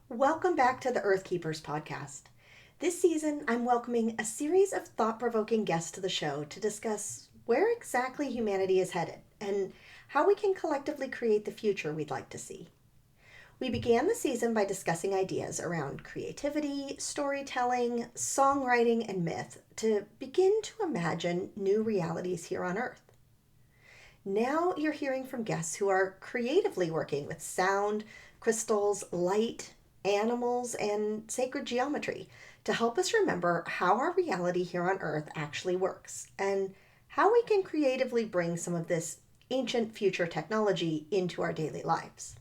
Welcome back to the Earthkeepers podcast. This season, I'm welcoming a series of thought-provoking guests to the show to discuss where exactly humanity is headed and how we can collectively create the future we'd like to see. We began the season by discussing ideas around creativity, storytelling, songwriting, and myth to begin to imagine new realities here on Earth. Now you're hearing from guests who are creatively working with sound, crystals, light, animals, and sacred geometry to help us remember how our reality here on Earth actually works and how we can creatively bring some of this ancient future technology into our daily lives.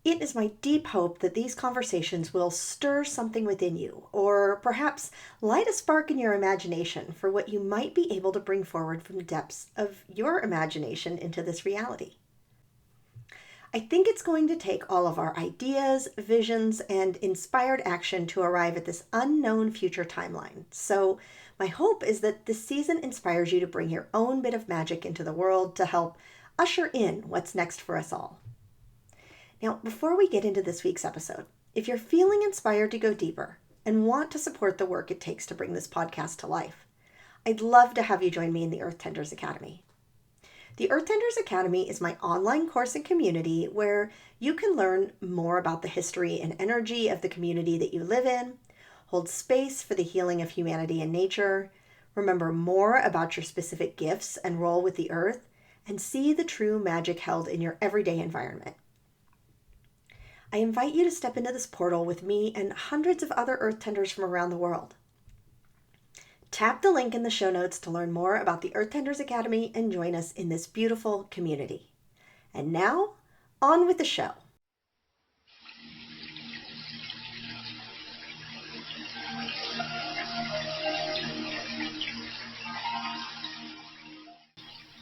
It is my deep hope that these conversations will stir something within you, or perhaps light a spark in your imagination for what you might be able to bring forward from the depths of your imagination into this reality. I think it's going to take all of our ideas, visions, and inspired action to arrive at this unknown future timeline. So my hope is that this season inspires you to bring your own bit of magic into the world to help usher in what's next for us all. Now, before we get into this week's episode, if you're feeling inspired to go deeper and want to support the work it takes to bring this podcast to life, I'd love to have you join me in the Earth Tenders Academy. The Earth Tenders Academy is my online course and community where you can learn more about the history and energy of the community that you live in, hold space for the healing of humanity and nature, remember more about your specific gifts and role with the earth, and see the true magic held in your everyday environment. I invite you to step into this portal with me and hundreds of other Earth Tenders from around the world. Tap the link in the show notes to learn more about the Earth Tenders Academy and join us in this beautiful community. And now, on with the show.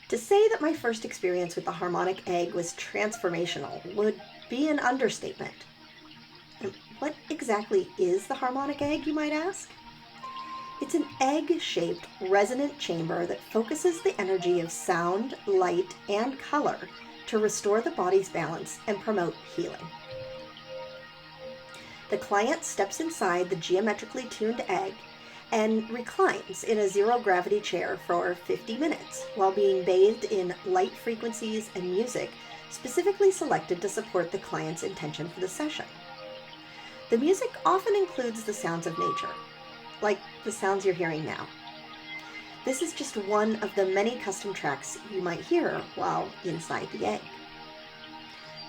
To say that my first experience with the Harmonic Egg was transformational would be an understatement. And what exactly is the Harmonic Egg, you might ask? It's an egg-shaped resonant chamber that focuses the energy of sound, light, and color to restore the body's balance and promote healing. The client steps inside the geometrically tuned egg and reclines in a zero-gravity chair for 50 minutes while being bathed in light frequencies and music specifically selected to support the client's intention for the session. The music often includes the sounds of nature, like the sounds you're hearing now. This is just one of the many custom tracks you might hear while inside the egg.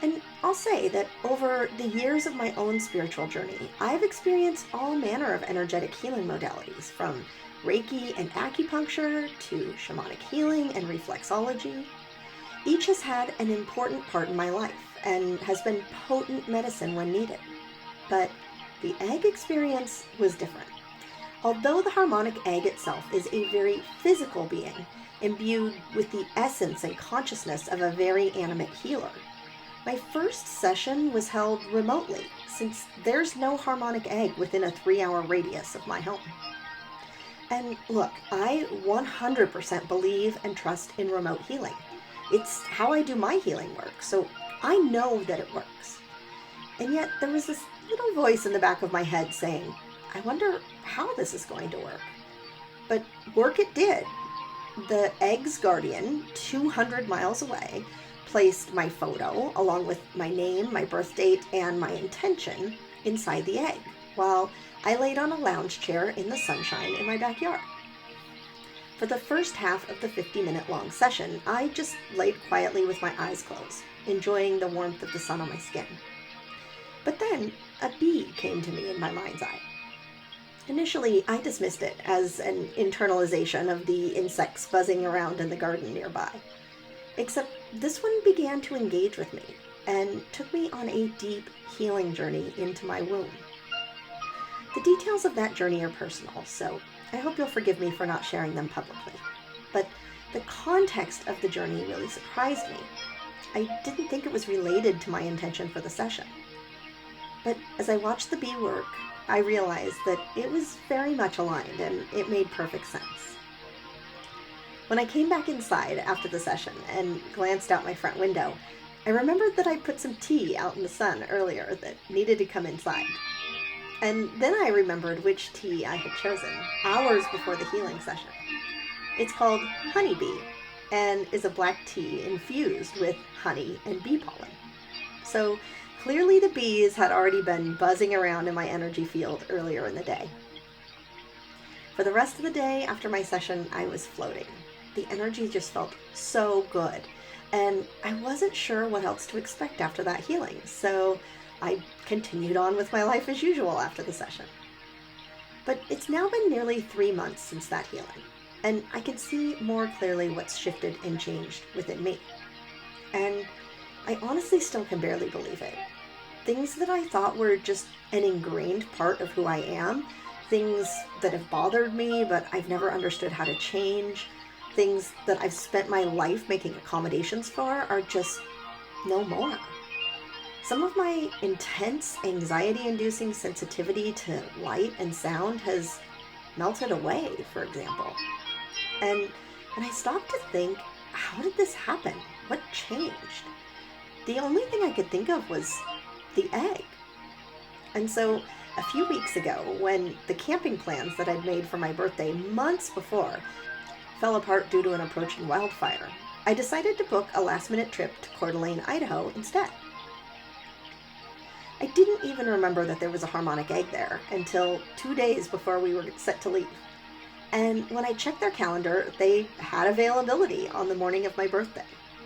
And I'll say that over the years of my own spiritual journey, I've experienced all manner of energetic healing modalities, from Reiki and acupuncture to shamanic healing and reflexology. Each has had an important part in my life and has been potent medicine when needed. But the egg experience was different. Although the harmonic egg itself is a very physical being, imbued with the essence and consciousness of a very animate healer, my first session was held remotely, since there's no harmonic egg within a 3-hour radius of my home. And look, I 100% believe and trust in remote healing. It's how I do my healing work, so I know that it works. And yet there was this little voice in the back of my head saying, I wonder how this is going to work. But work it did. The egg's guardian, 200 miles away, placed my photo, along with my name, my birth date, and my intention, inside the egg, while I laid on a lounge chair in the sunshine in my backyard. For the first half of the 50-minute long session, I just laid quietly with my eyes closed, enjoying the warmth of the sun on my skin. But then a bee came to me in my mind's eye. Initially, I dismissed it as an internalization of the insects buzzing around in the garden nearby. Except this one began to engage with me and took me on a deep healing journey into my womb. The details of that journey are personal, so I hope you'll forgive me for not sharing them publicly. But the context of the journey really surprised me. I didn't think it was related to my intention for the session. But as I watched the bee work, I realized that it was very much aligned and it made perfect sense. When I came back inside after the session and glanced out my front window, I remembered that I put some tea out in the sun earlier that needed to come inside. And then I remembered which tea I had chosen hours before the healing session. It's called honeybee and is a black tea infused with honey and bee pollen. So clearly the bees had already been buzzing around in my energy field earlier in the day. For the rest of the day after my session, I was floating. The energy just felt so good, and I wasn't sure what else to expect after that healing, so I continued on with my life as usual after the session. But it's now been nearly 3 months since that healing, and I can see more clearly what's shifted and changed within me. And I honestly still can barely believe it. Things that I thought were just an ingrained part of who I am, things that have bothered me but I've never understood how to change, things that I've spent my life making accommodations for, are just no more. Some of my intense anxiety-inducing sensitivity to light and sound has melted away, for example. And when I stopped to think, how did this happen? What changed? The only thing I could think of was the egg. And so a few weeks ago, when the camping plans that I'd made for my birthday months before fell apart due to an approaching wildfire, I decided to book a last-minute trip to Coeur d'Alene, Idaho instead. I didn't even remember that there was a harmonic egg there until 2 days before we were set to leave. And when I checked their calendar, they had availability on the morning of my birthday.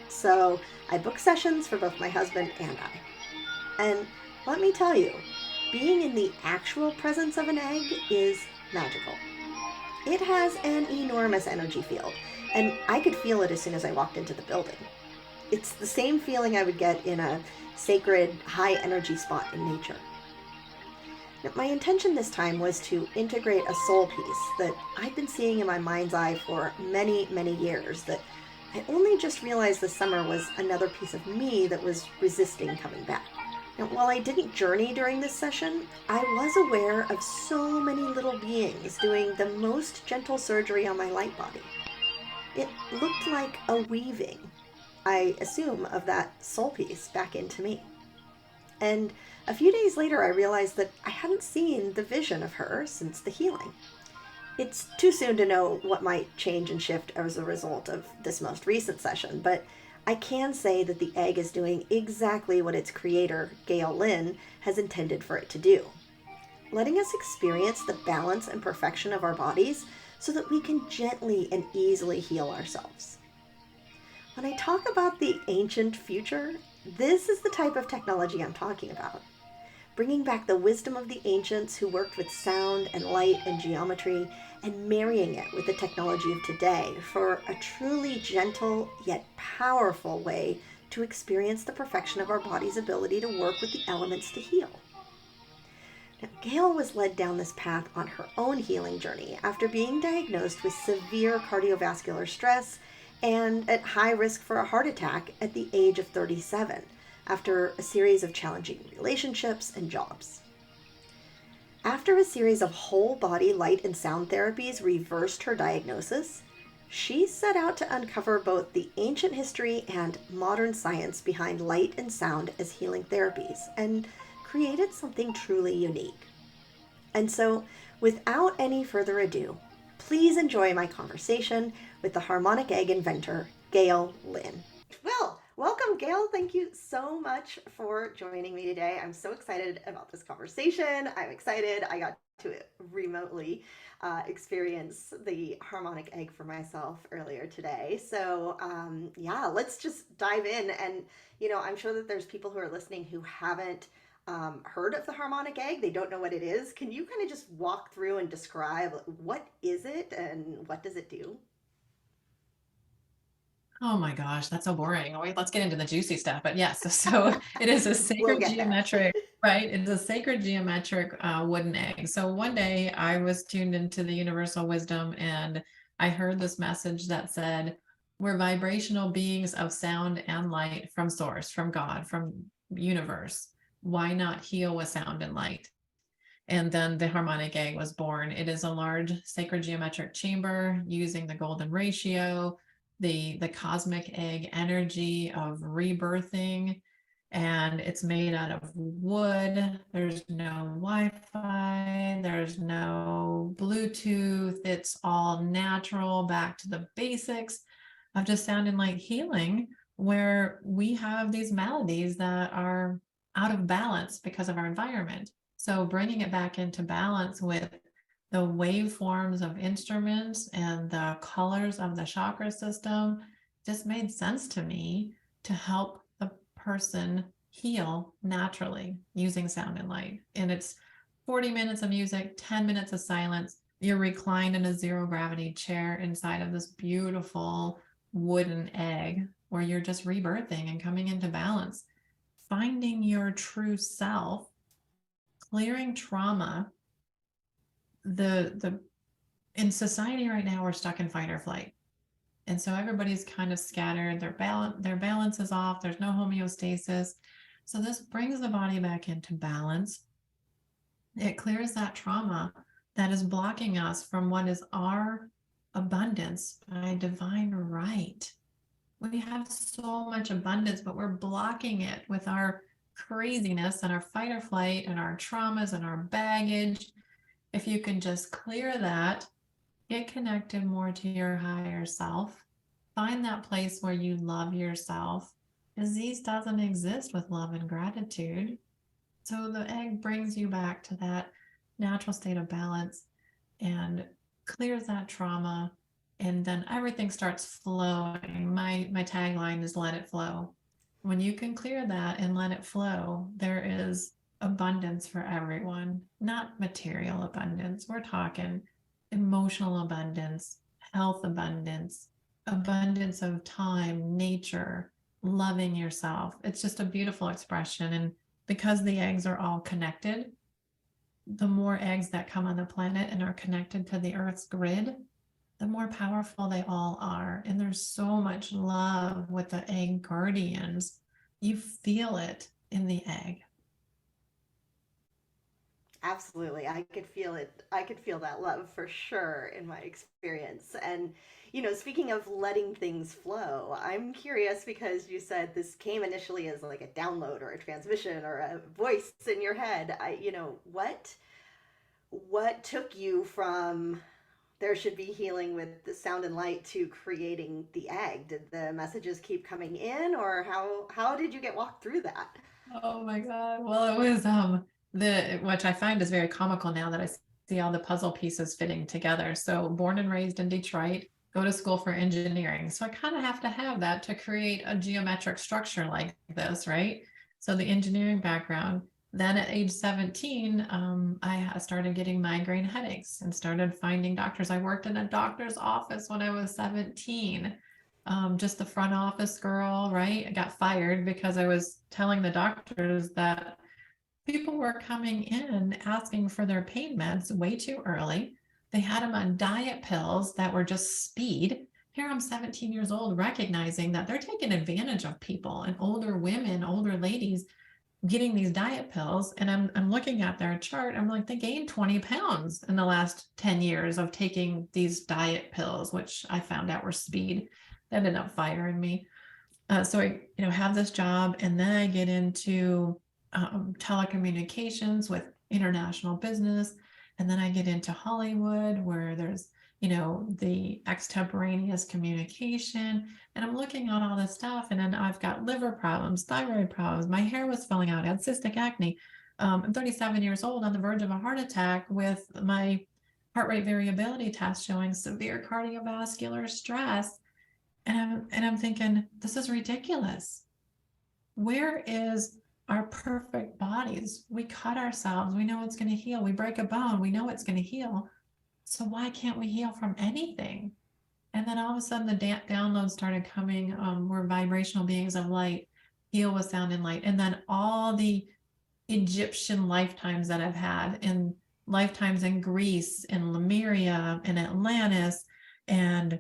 So I booked sessions for both my husband and I. And let me tell you, being in the actual presence of an egg is magical. It has an enormous energy field, and I could feel it as soon as I walked into the building. It's the same feeling I would get in a sacred, high-energy spot in nature. Now, my intention this time was to integrate a soul piece that I'd been seeing in my mind's eye for many, many years, that I only just realized this summer was another piece of me that was resisting coming back. Now, while I didn't journey during this session, I was aware of so many little beings doing the most gentle surgery on my light body. It looked like a weaving, I assume, of that soul piece back into me. And a few days later, I realized that I hadn't seen the vision of her since the healing. It's too soon to know what might change and shift as a result of this most recent session, but I can say that the egg is doing exactly what its creator, Gail, has intended for it to do, letting us experience the balance and perfection of our bodies so that we can gently and easily heal ourselves. When I talk about the ancient future, this is the type of technology I'm talking about. Bringing back the wisdom of the ancients who worked with sound and light and geometry, and marrying it with the technology of today for a truly gentle yet powerful way to experience the perfection of our body's ability to work with the elements to heal. Now, Gail was led down this path on her own healing journey after being diagnosed with severe cardiovascular stress and at high risk for a heart attack at the age of 37, after a series of challenging relationships and jobs. After a series of whole-body light and sound therapies reversed her diagnosis, she set out to uncover both the ancient history and modern science behind light and sound as healing therapies, and created something truly unique. And so, without any further ado, please enjoy my conversation with the Harmonic Egg inventor, Gail Lynn. Well, welcome, Gail. Thank you so much for joining me today. I'm so excited about this conversation. I'm excited I got to remotely experience the Harmonic Egg for myself earlier today. So yeah, let's just dive in. And, you know, I'm sure that there's people who are listening who haven't heard of the Harmonic Egg. They don't know what it is. Can you kind of just walk through and describe what is it and what does it do? Oh my gosh, that's so boring. Wait, let's get into the juicy stuff. But yes, so it is a We'll sacred get there. geometric, right? It's a sacred geometric wooden egg. So one day I was tuned into the universal wisdom and I heard this message that said, we're vibrational beings of sound and light from source, from God, from universe. Why not heal with sound and light? And then the harmonic egg was born. It is a large sacred geometric chamber using the golden ratio, the cosmic egg energy of rebirthing, and it's made out of wood. There's no Wi-Fi, there's no Bluetooth. It's all natural, back to the basics of just sounding like healing, where we have these melodies that are out of balance because of our environment. So bringing it back into balance with the waveforms of instruments and the colors of the chakra system just made sense to me to help the person heal naturally using sound and light. And it's 40 minutes of music, 10 minutes of silence. You're reclined in a zero gravity chair inside of this beautiful wooden egg where you're just rebirthing and coming into balance, finding your true self, clearing trauma. The in society right now, we're stuck in fight or flight. And so everybody's kind of scattered, their balance is off, there's no homeostasis. So this brings the body back into balance. It clears that trauma that is blocking us from what is our abundance by divine right. We have so much abundance, but we're blocking it with our craziness and our fight or flight and our traumas and our baggage. If you can just clear that, get connected more to your higher self, find that place where you love yourself. Disease doesn't exist with love and gratitude. So the egg brings you back to that natural state of balance and clears that trauma, and then everything starts flowing. My tagline is let it flow. When you can clear that and let it flow, there is abundance for everyone, not material abundance. We're talking emotional abundance, health abundance, abundance of time, nature, loving yourself. It's just a beautiful expression. And because the eggs are all connected, the more eggs that come on the planet and are connected to the Earth's grid, the more powerful they all are. And there's so much love with the egg guardians. You feel it in the egg. Absolutely. I could feel it. I could feel that love for sure in my experience. And, speaking of letting things flow, I'm curious because you said this came initially as like a download or a transmission or a voice in your head. What took you from there should be healing with the sound and light to creating the egg? Did the messages keep coming in, or how did you get walked through that? Oh my God. Well, it was the which I find is very comical now that I see all the puzzle pieces fitting together. So born and raised in Detroit, go to school for engineering. So I kind of have to have that to create a geometric structure like this, right? So the engineering background. Then at age 17, I started getting migraine headaches and started finding doctors. I worked in a doctor's office when I was 17. Just the front office girl, right? I got fired because I was telling the doctors that people were coming in asking for their pain meds way too early. They had them on diet pills that were just speed. Here I'm 17 years old, recognizing that they're taking advantage of people and older women, older ladies getting these diet pills. And I'm looking at their chart. I'm like, they gained 20 pounds in the last 10 years of taking these diet pills, which I found out were speed. That ended up firing me. So I, have this job, and then I get into telecommunications with international business, and then I get into Hollywood, where there's the extemporaneous communication, and I'm looking at all this stuff, and then I've got liver problems, thyroid problems, my hair was falling out, I had cystic acne. I'm 37 years old, on the verge of a heart attack, with my heart rate variability test showing severe cardiovascular stress. And I'm thinking, this is ridiculous. Where is our perfect bodies? We cut ourselves. We know it's going to heal. We break a bone. We know it's going to heal. So why can't we heal from anything? And then all of a sudden the downloads started coming. We're vibrational beings of light, heal with sound and light. And then all the Egyptian lifetimes that I've had, and lifetimes in Greece and Lemuria and Atlantis, and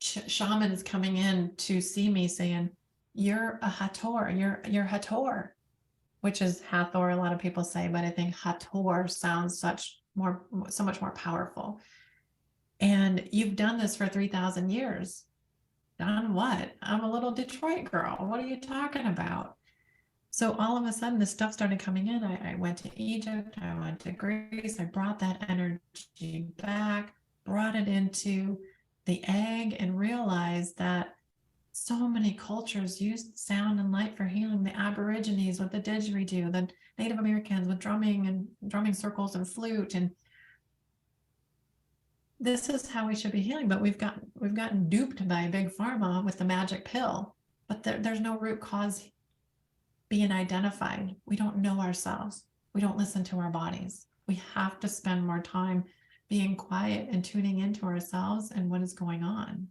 shamans coming in to see me saying, you're a Hathor, you're Hathor, which is Hathor, a lot of people say, but I think Hathor sounds so much more powerful. And you've done this for 3,000 years. Done what? I'm a little Detroit girl. What are you talking about? So all of a sudden, this stuff started coming in. I went to Egypt, I went to Greece, I brought that energy back, brought it into the egg, and realized that so many cultures used sound and light for healing. The Aborigines with the didgeridoo, the Native Americans with drumming and drumming circles and flute. And this is how we should be healing. But we've gotten duped by big pharma with the magic pill. But there's no root cause being identified. We don't know ourselves. We don't listen to our bodies. We have to spend more time being quiet and tuning into ourselves and what is going on.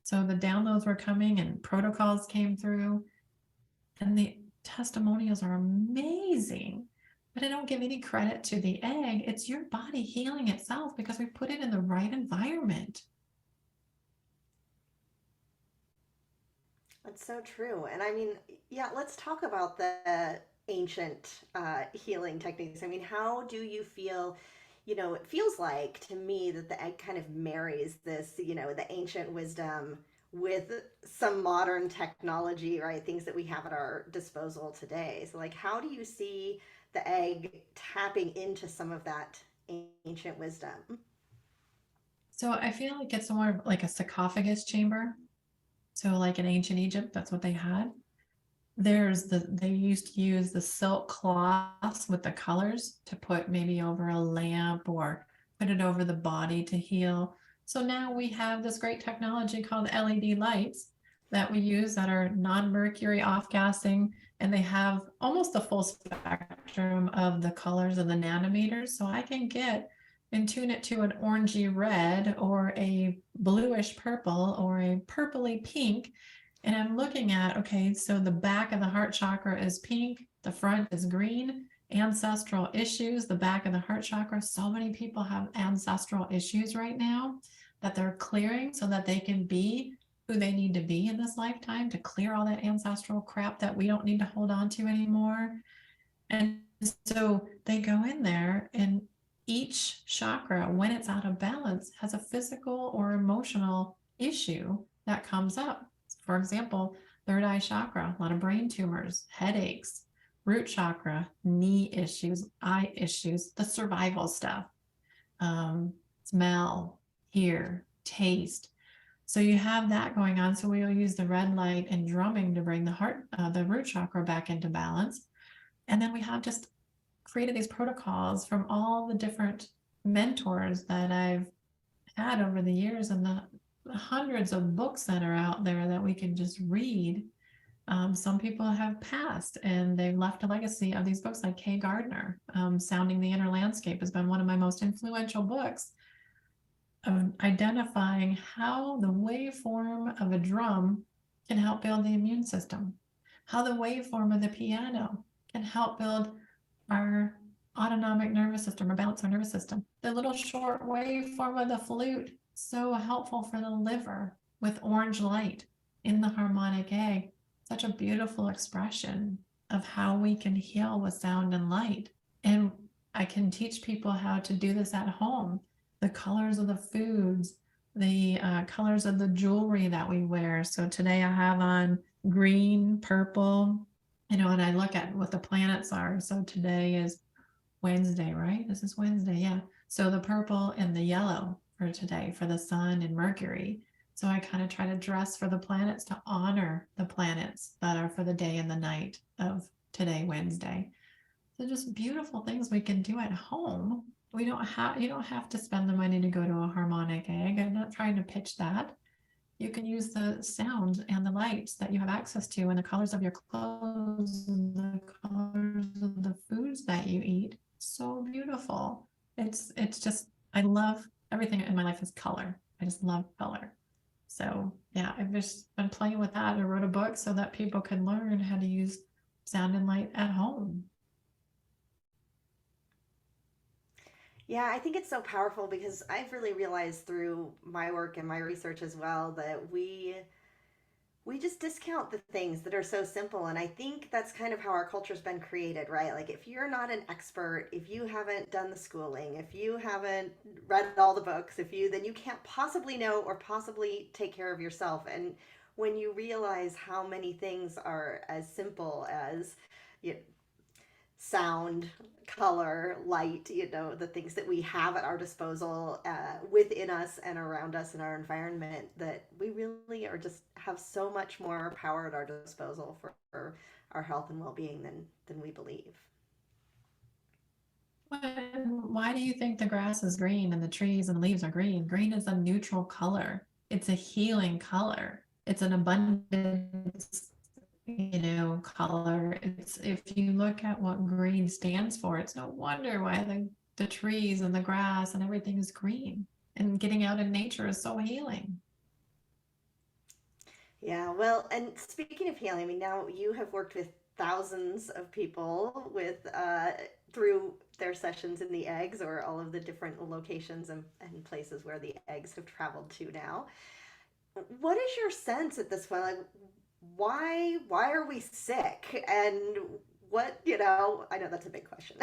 So the downloads were coming and protocols came through, and the testimonials are amazing. But I don't give any credit to the egg. It's your body healing itself because we put it in the right environment. That's so true. And I mean, yeah, let's talk about the ancient healing techniques. I mean, how do you feel? It feels like to me that the egg kind of marries this, the ancient wisdom with some modern technology, right? Things that we have at our disposal today. So, like, how do you see the egg tapping into some of that ancient wisdom? So I feel like it's more like a sarcophagus chamber. So like in ancient Egypt, that's what they had. They used to use the silk cloths with the colors to put maybe over a lamp or put it over the body to heal. So now we have this great technology called LED lights that we use that are non-mercury off-gassing, and they have almost the full spectrum of the colors of the nanometers. So I can get and tune it to an orangey red or a bluish purple or a purpley pink. And I'm looking at, okay, so the back of the heart chakra is pink, the front is green. Ancestral issues, the back of the heart chakra. So many people have ancestral issues right now that they're clearing so that they can be who they need to be in this lifetime, to clear all that ancestral crap that we don't need to hold on to anymore. And so they go in there, and each chakra, when it's out of balance, has a physical or emotional issue that comes up. For example, third eye chakra, a lot of brain tumors, headaches. Root chakra, knee issues, eye issues, the survival stuff, smell, hear, taste. So you have that going on. So we'll use the red light and drumming to bring the root chakra back into balance. And then we have just created these protocols from all the different mentors that I've had over the years, and the hundreds of books that are out there that we can just read. Some people have passed and they've left a legacy of these books, like Kay Gardner. Sounding the Inner Landscape has been one of my most influential books of identifying how the waveform of a drum can help build the immune system, how the waveform of the piano can help build our autonomic nervous system or balance our nervous system. The little short waveform of the flute, so helpful for the liver with orange light in the harmonic egg. Such a beautiful expression of how we can heal with sound and light. And I can teach people how to do this at home. The colors of the foods, the colors of the jewelry that we wear. So today I have on green, purple, and I look at what the planets are. So today is Wednesday, right? This is Wednesday, yeah. So the purple and the yellow for today for the sun and Mercury. So I kind of try to dress for the planets to honor the planets that are for the day and the night of today, Wednesday. So just beautiful things we can do at home. You don't have to spend the money to go to a harmonic egg. I'm not trying to pitch that. You can use the sounds and the lights that you have access to, and the colors of your clothes and the colors of the foods that you eat. So beautiful. It's just, I love everything in my life is color. I just love color. So yeah, I've just been playing with that. I wrote a book so that people can learn how to use sound and light at home. Yeah, I think it's so powerful because I've really realized through my work and my research as well that we just discount the things that are so simple. And I think that's kind of how our culture's been created, right? Like, if you're not an expert, if you haven't done the schooling, if you haven't read all the books, then you can't possibly know or possibly take care of yourself. And when you realize how many things are as simple as, you sound, color, light, the things that we have at our disposal, within us and around us in our environment, that we really are just have so much more power at our disposal for our health and well-being than we believe. Why do you think the grass is green and the trees and the leaves are green? Green is a neutral color. It's a healing color. It's an abundance, color. It's, if you look at what green stands for, it's no wonder why the trees and the grass and everything is green. And getting out in nature is so healing. Yeah, well, and speaking of healing, I mean, now you have worked with thousands of people with through their sessions in the eggs, or all of the different locations and places where the eggs have traveled to now. What is your sense at this point? Like, why are we sick? And what, I know that's a big question,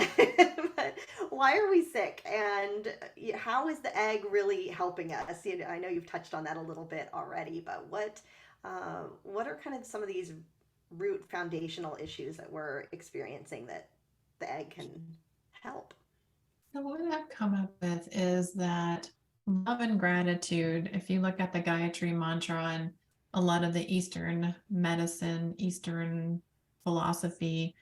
but why are we sick? And how is the egg really helping us? I know you've touched on that a little bit already, but what are kind of some of these root foundational issues that we're experiencing that the egg can help? So what I've come up with is that love and gratitude, if you look at the Gayatri mantra and a lot of the Eastern medicine, Eastern philosophy,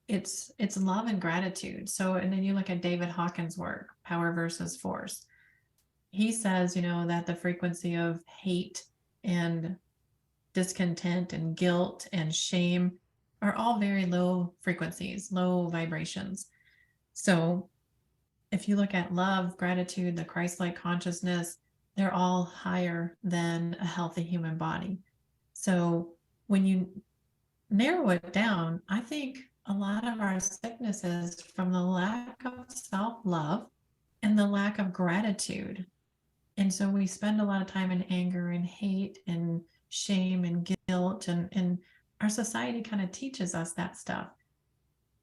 it's love and gratitude. So, and then you look at David Hawkins' work, Power versus Force. He says, that the frequency of hate and discontent and guilt and shame are all very low frequencies, low vibrations. So if you look at love, gratitude, the Christ-like consciousness, they're all higher than a healthy human body. So when you narrow it down, I think a lot of our sickness is from the lack of self-love and the lack of gratitude. And so we spend a lot of time in anger and hate and shame and guilt, and our society kind of teaches us that stuff.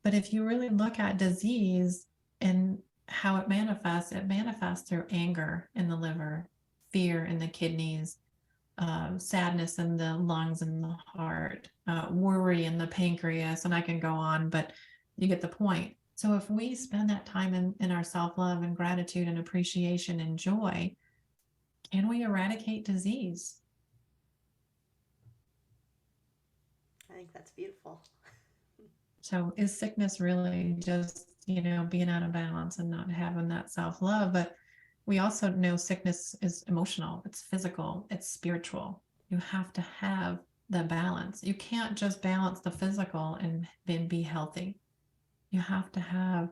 But if you really look at disease and how it manifests through anger in the liver, fear in the kidneys, sadness in the lungs and the heart, worry in the pancreas, and I can go on, but you get the point. So if we spend that time in our self-love and gratitude and appreciation and joy, can we eradicate disease? I think that's beautiful. So is sickness really just, being out of balance and not having that self-love? But we also know sickness is emotional, it's physical, it's spiritual. You have to have the balance. You can't just balance the physical and then be healthy. You have to have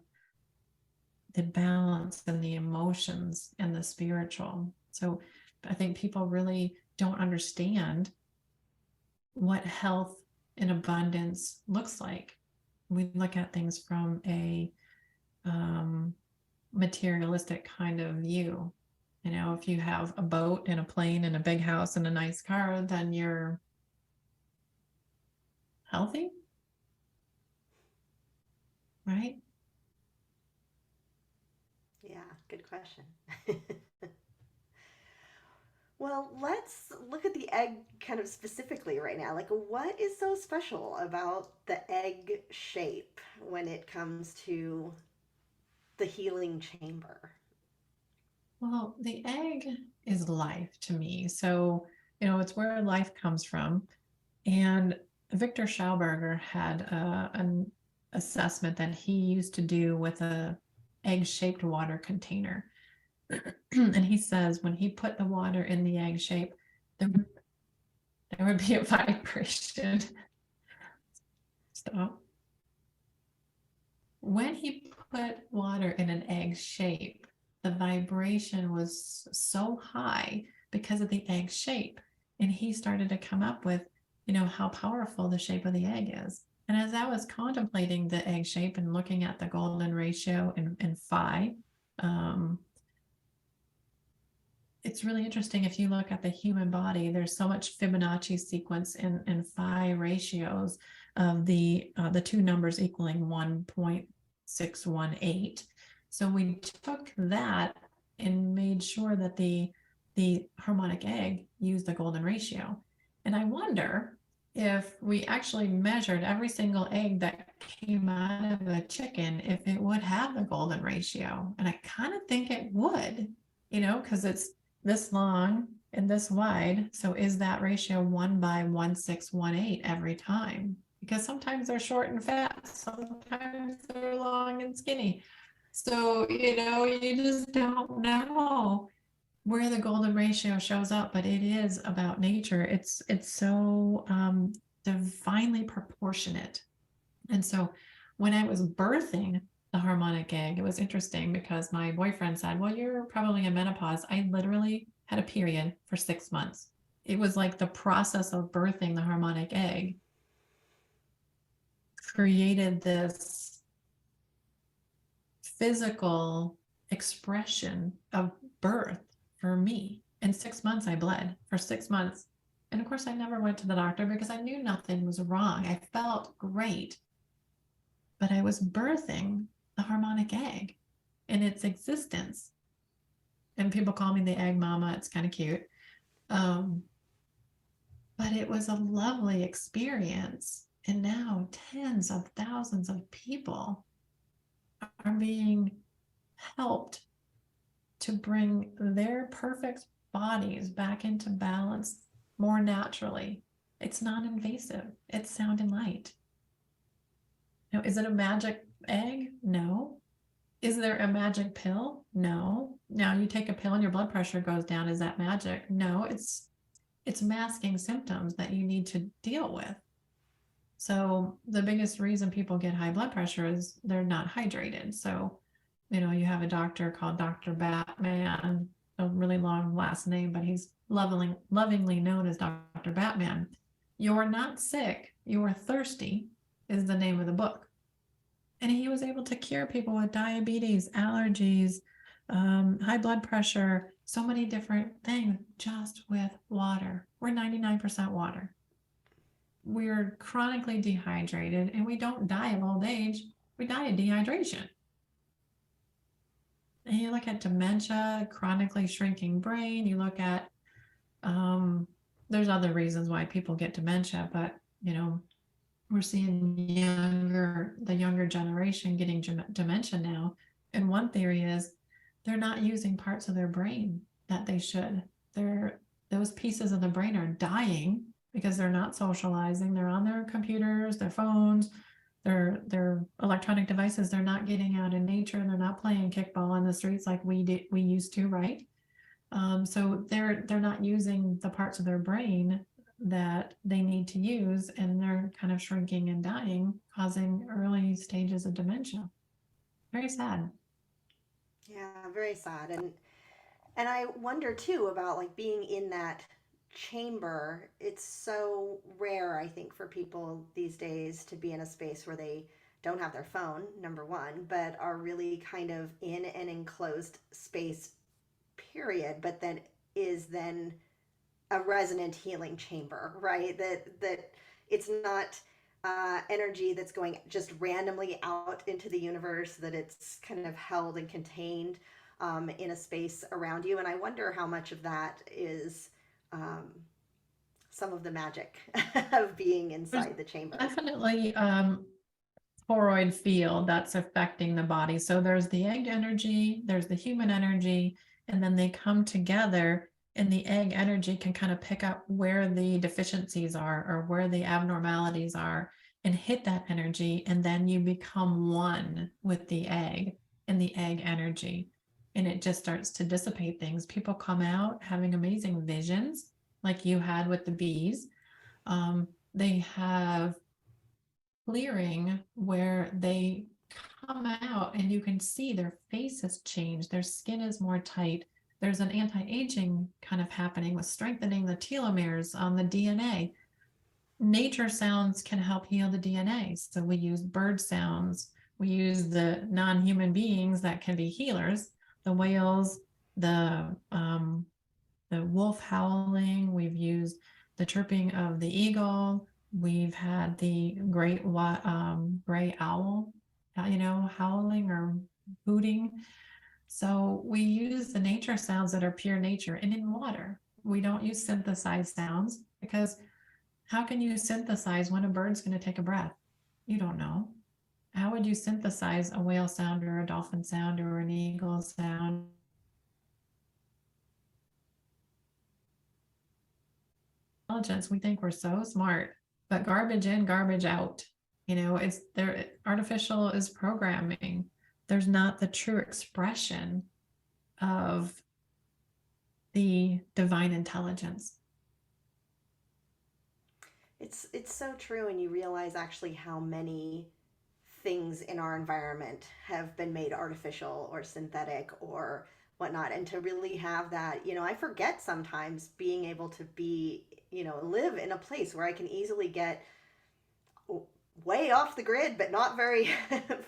the balance and the emotions and the spiritual. So I think people really don't understand what health and abundance looks like. We look at things from a materialistic kind of view. If you have a boat and a plane and a big house and a nice car, then you're healthy, right? Yeah, good question. Well, let's look at the egg kind of specifically right now. Like, what is so special about the egg shape when it comes to the healing chamber? Well, the egg is life to me. So, it's where life comes from. And Victor Schauberger had an assessment that he used to do with a egg-shaped water container. And he says when he put the water in the egg shape, there would be a vibration. Stop. When he put water in an egg shape, the vibration was so high because of the egg shape. And he started to come up with, how powerful the shape of the egg is. And as I was contemplating the egg shape and looking at the golden ratio and phi, it's really interesting. If you look at the human body, there's so much Fibonacci sequence in phi ratios of the two numbers equaling 1.618. So we took that and made sure that the harmonic egg used the golden ratio. And I wonder if we actually measured every single egg that came out of a chicken, if it would have the golden ratio. And I kind of think it would, because it's this long and this wide. So is that ratio 1/1618 every time? Because sometimes they're short and fat, sometimes they're long and skinny. So, you just don't know where the golden ratio shows up, but it is about nature. It's so divinely proportionate. And so when I was birthing the harmonic egg, it was interesting because my boyfriend said, well, you're probably in menopause. I literally had a period for 6 months. It was like the process of birthing the harmonic egg created this physical expression of birth for me. In 6 months, I bled for 6 months. And of course, I never went to the doctor because I knew nothing was wrong. I felt great. But I was birthing the harmonic egg in its existence. And people call me the egg mama. It's kind of cute. But it was a lovely experience. And now tens of thousands of people are being helped to bring their perfect bodies back into balance more naturally. It's non-invasive. It's sound and light. Now, is it a magic egg? No. Is there a magic pill? No. Now you take a pill and your blood pressure goes down. Is that magic? No, it's masking symptoms that you need to deal with. So the biggest reason people get high blood pressure is they're not hydrated. So, you have a doctor called Dr. Batman, a really long last name, but he's lovingly known as Dr. Batman. You're not sick, you're thirsty is the name of the book. And he was able to cure people with diabetes, allergies, high blood pressure, so many different things just with water. We're 99% water. We're chronically dehydrated, and we don't die of old age. We die of dehydration. And you look at dementia, chronically shrinking brain. You look at, there's other reasons why people get dementia, but, we're seeing the younger generation getting dementia now. And one theory is they're not using parts of their brain that they should. Those pieces of the brain are dying because they're not socializing. They're on their computers, their phones, their electronic devices. They're not getting out in nature. They're not playing kickball in the streets like we used to, right? So they're not using the parts of their brain that they need to use, and they're kind of shrinking and dying, causing early stages of dementia. Very sad. Yeah, very sad. And I wonder too about like being in that chamber. It's so rare, I think, for people these days to be in a space where they don't have their phone, number one, but are really kind of in an enclosed space, period. But that is then a resonant healing chamber, right? That it's not energy that's going just randomly out into the universe, that it's kind of held and contained in a space around you. And I wonder how much of that is some of the magic of being inside the chamber. Definitely toroid field that's affecting the body. So there's the egg energy, there's the human energy, and then they come together, and the egg energy can kind of pick up where the deficiencies are or where the abnormalities are and hit that energy, and then you become one with the egg and the egg energy, and it just starts to dissipate things. People come out having amazing visions like you had with the bees. They have clearing where they come out and you can see their face has changed, their skin is more tight. There's an anti-aging kind of happening with strengthening the telomeres on the DNA. Nature sounds can help heal the DNA. So we use bird sounds. We use the non-human beings that can be healers, the whales, the the wolf howling, we've used the chirping of the eagle, we've had the great gray owl, howling or hooting. So we use the nature sounds that are pure nature. And in water, we don't use synthesized sounds, because how can you synthesize when a bird's going to take a breath? You don't know. How would you synthesize a whale sound or a dolphin sound or an eagle sound? Intelligence, we think we're so smart, but garbage in, garbage out. It's there. Artificial is programming. There's not the true expression of the divine intelligence. It's so true, and you realize actually how many things in our environment have been made artificial or synthetic or whatnot. And to really have that, I forget sometimes being able to be, live in a place where I can easily get way off the grid, but not very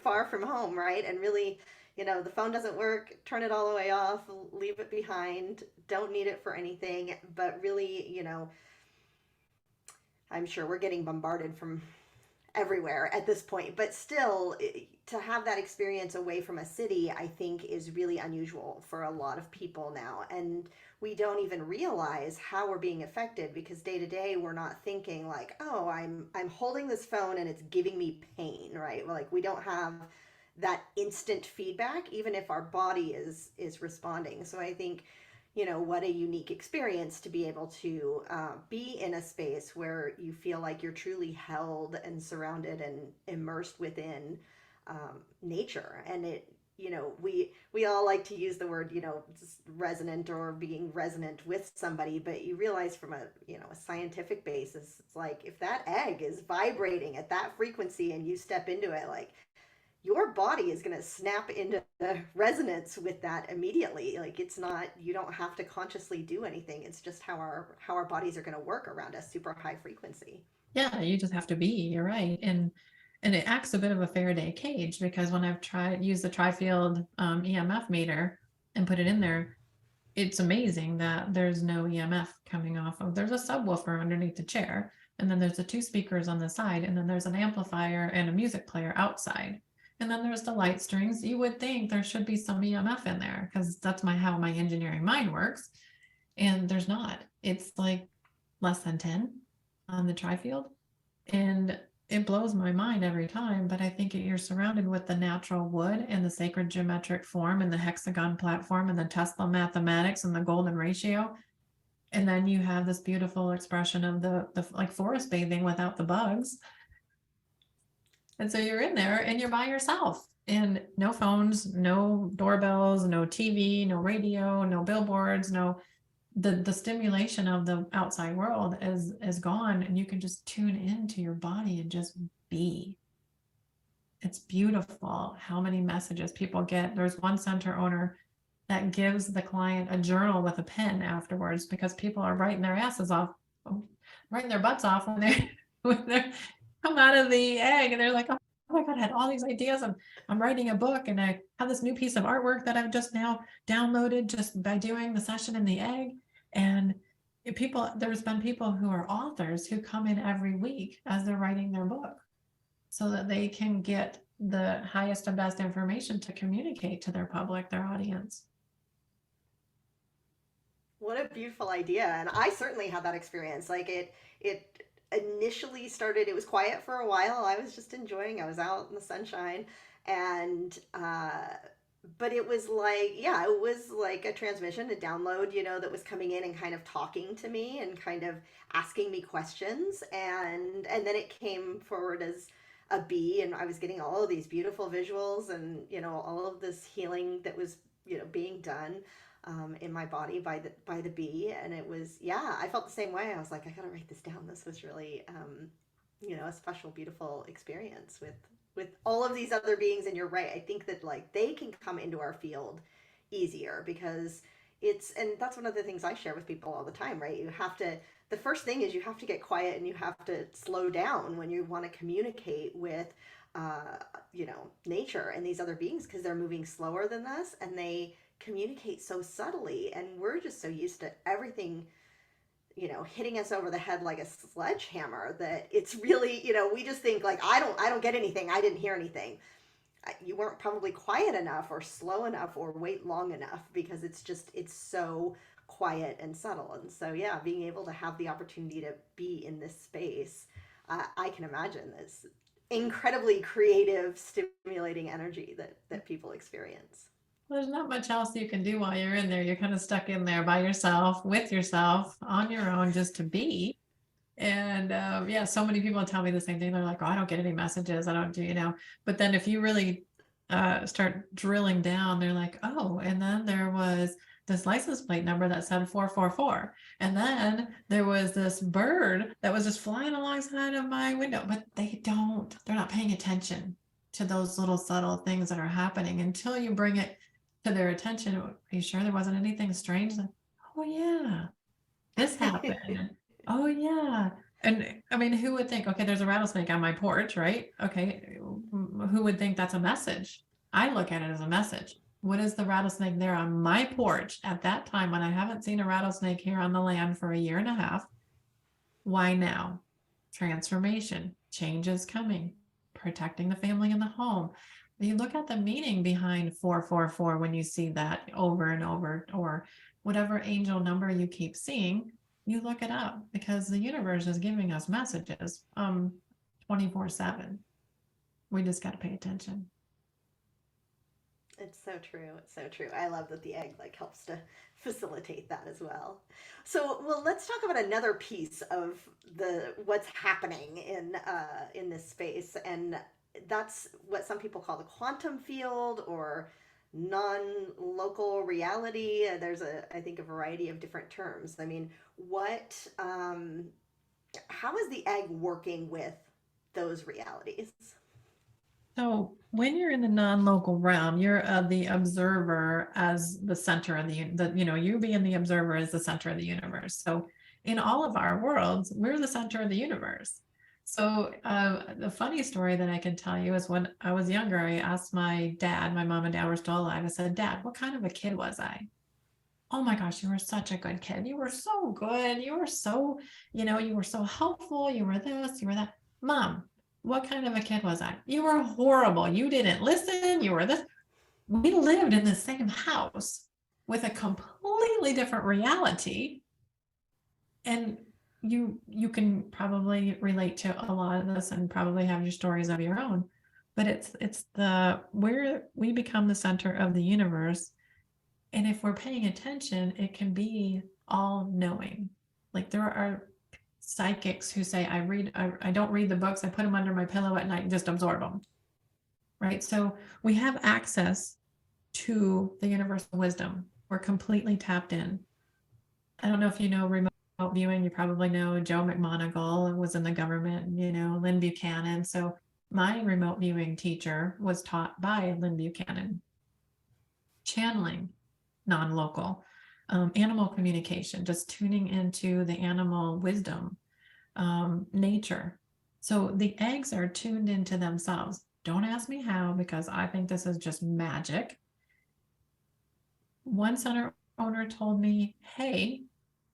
far from home, right? And really, the phone doesn't work, turn it all the way off, leave it behind, don't need it for anything. But really, I'm sure we're getting bombarded from everywhere at this point, but still, to have that experience away from a city, I think is really unusual for a lot of people now. And we don't even realize how we're being affected, because day to day we're not thinking like, oh, I'm holding this phone and it's giving me pain, right? Like, we don't have that instant feedback, even if our body is responding. So I think, what a unique experience to be able to be in a space where you feel like you're truly held and surrounded and immersed within nature. And we all like to use the word, resonant or being resonant with somebody, but you realize from a scientific basis, it's like if that egg is vibrating at that frequency and you step into it, like, your body is going to snap into resonance with that immediately. Like, it's not, you don't have to consciously do anything. It's just how our bodies are going to work around a super high frequency. Yeah, you just have to be. You're right. And it acts a bit of a Faraday cage, because when I've used the tri-field EMF meter and put it in there, it's amazing that there's no EMF coming off of. There's a subwoofer underneath the chair, and then there's the two speakers on the side, and then there's an amplifier and a music player outside. And then there's the light strings. You would think there should be some EMF in there, because that's how my engineering mind works. And there's not. It's like less than 10 on the tri-field. And it blows my mind every time. But I think you're surrounded with the natural wood and the sacred geometric form and the hexagon platform and the Tesla mathematics and the golden ratio. And then you have this beautiful expression of the like forest bathing without the bugs. And so you're in there and you're by yourself, and no phones, no doorbells, no TV, no radio, no billboards, no, the stimulation of the outside world is gone, and you can just tune into your body and just be. It's beautiful how many messages people get. There's one center owner that gives the client a journal with a pen afterwards, because people are writing their asses off, writing their butts off when they come out of the egg, and they're like, oh my God, I had all these ideas, and I'm writing a book, and I have this new piece of artwork that I've just now downloaded just by doing the session in the egg. And there's been people who are authors who come in every week as they're writing their book, so that they can get the highest and best information to communicate to their public, their audience. What a beautiful idea. And I certainly had that experience. Like, it initially started, it was quiet for a while. I was just enjoying, I was out in the sunshine. And but it was like, yeah, it was like a transmission, a download, that was coming in and kind of talking to me and kind of asking me questions. And then it came forward as a bee, and I was getting all of these beautiful visuals and, all of this healing that was, being done in my body by the bee. And it was, yeah, I felt the same way. I was like, I gotta write this down. This was really a special, beautiful experience with all of these other beings. And you're right, I think that, like, they can come into our field easier, because and that's one of the things I share with people all the time, right? The first thing is you have to get quiet, and you have to slow down when you want to communicate with nature and these other beings, because they're moving slower than us, and they communicate so subtly, and we're just so used to everything, hitting us over the head like a sledgehammer, that it's really, we just think like, I don't get anything. I didn't hear anything. You weren't probably quiet enough or slow enough or wait long enough, because it's so quiet and subtle. And so, yeah, being able to have the opportunity to be in this space, I can imagine this incredibly creative, stimulating energy that people experience. There's not much else you can do while you're in there. You're kind of stuck in there by yourself, with yourself, on your own, just to be. And yeah, so many people tell me the same thing. They're like, oh, I don't get any messages. I don't do. But then if you really start drilling down, they're like, oh, and then there was this license plate number that said 444. And then there was this bird that was just flying alongside of my window. But they're not paying attention to those little subtle things that are happening until you bring it to their attention. Are you sure there wasn't anything strange? Like, oh yeah, this happened. Oh yeah. And I mean, who would think, okay, there's a rattlesnake on my porch, right? Okay, who would think that's a message? I look at it as a message. What is the rattlesnake there on my porch at that time when I haven't seen a rattlesnake here on the land for a year and a half? Why now? Transformation, change is coming, protecting the family and the home. You look at the meaning behind 444 when you see that over and over, or whatever angel number you keep seeing, you look it up, because the universe is giving us messages 24/7. We just got to pay attention. It's so true. It's so true. I love that the egg like helps to facilitate that as well. So, well, let's talk about another piece of the what's happening in this space, and that's what some people call the quantum field or non-local reality. There's I think, a variety of different terms. I mean, how is the egg working with those realities? So when you're in the non-local realm, you're the observer as the center of you being the observer as the center of the universe. So in all of our worlds, we're the center of the universe. So the funny story that I can tell you is, when I was younger, I asked my dad, my mom and dad were still alive. I said, Dad, what kind of a kid was I? Oh my gosh, you were such a good kid. You were so good. You were so, you were so helpful. You were this, you were that. Mom, what kind of a kid was I? You were horrible. You didn't listen. You were this. We lived in the same house with a completely different reality. And you can probably relate to a lot of this and probably have your stories of your own. But it's where we become the center of the universe. And if we're paying attention, it can be all knowing. Like there are psychics who say, I don't read the books, I put them under my pillow at night and just absorb them. Right. So we have access to the universal wisdom. We're completely tapped in. I don't know if you know remote viewing. You probably know Joe McMoneagle was in the government, Lynn Buchanan. So my remote viewing teacher was taught by Lynn Buchanan. Channeling, non-local, animal communication, just tuning into the animal wisdom, nature. So the eggs are tuned into themselves. Don't ask me how, because I think this is just magic. One center owner told me, hey,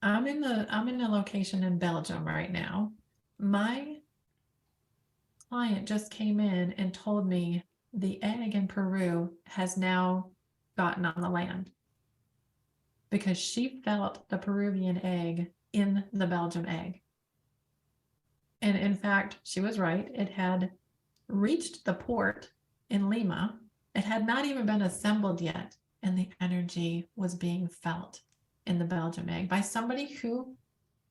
I'm in a location in Belgium right now. My client just came in and told me the egg in Peru has now gotten on the land, because she felt the Peruvian egg in the Belgium egg. And in fact, she was right. It had reached the port in Lima. It had not even been assembled yet. And the energy was being felt in the Belgium egg by somebody who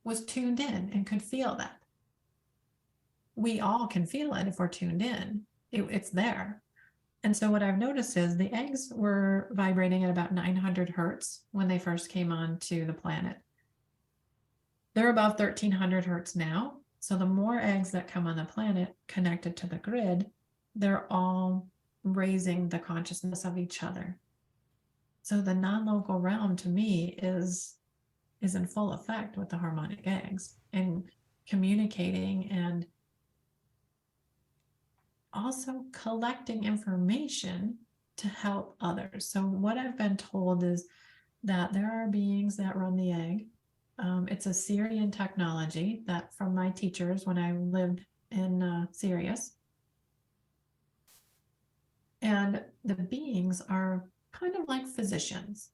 was tuned in and could feel that. We all can feel it if we're tuned in. It's there. And so what I've noticed is the eggs were vibrating at about 900 hertz when they first came onto the planet. They're above 1300 hertz now. So the more eggs that come on the planet connected to the grid, they're all raising the consciousness of each other. So the non-local realm, to me, is in full effect with the harmonic eggs, and communicating and also collecting information to help others. So what I've been told is that there are beings that run the egg. It's a Syrian technology that from my teachers when I lived in Sirius. And the beings are kind of like physicians.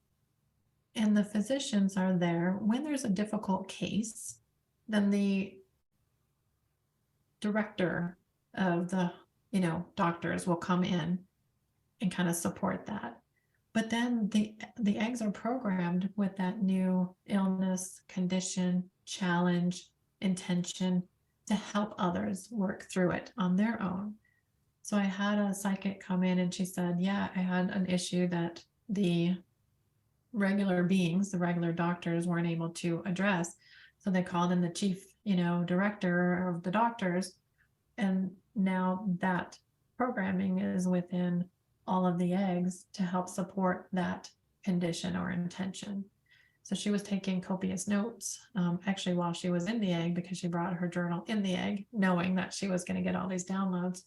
And the physicians are there when there's a difficult case, then the director of the, doctors will come in and kind of support that. But then the eggs are programmed with that new illness, condition, challenge, intention to help others work through it on their own. So I had a psychic come in and she said, yeah, I had an issue that the regular beings, the regular doctors weren't able to address. So they called in the chief, director of the doctors. And now that programming is within all of the eggs to help support that condition or intention. So she was taking copious notes, actually while she was in the egg, because she brought her journal in the egg, knowing that she was going to get all these downloads.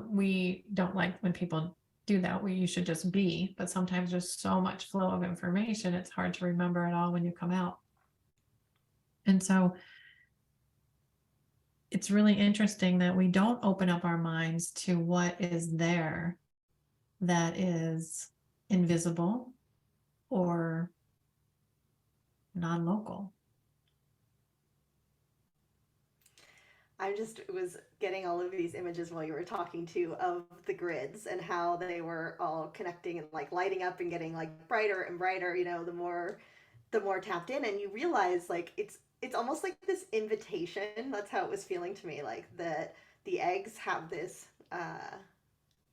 We don't like when people do that, where you should just be, but sometimes there's so much flow of information, it's hard to remember it all when you come out. And so it's really interesting that we don't open up our minds to what is there that is invisible or non-local. I just was getting all of these images while you were talking too of the grids and how they were all connecting and like lighting up and getting like brighter and brighter, the more tapped in, and you realize like it's almost like this invitation. That's how it was feeling to me, like the eggs have this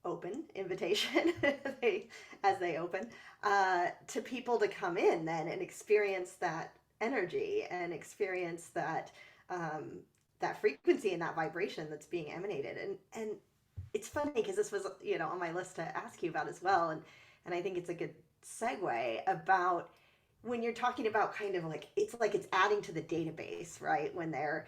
open invitation as they open to people to come in then and experience that energy and experience that frequency and that vibration that's being emanated. And it's funny because this was on my list to ask you about as well, and I think it's a good segue about when you're talking about kind of like it's adding to the database, right? When they're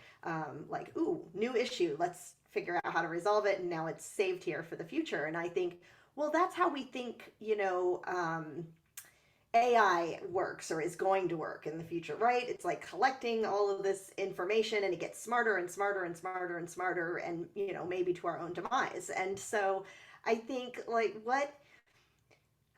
like, ooh, new issue, let's figure out how to resolve it, and now it's saved here for the future. And I think, well, that's how we think, AI works or is going to work in the future, right? It's like collecting all of this information and it gets smarter and smarter and smarter and smarter, and maybe to our own demise. And so I think like what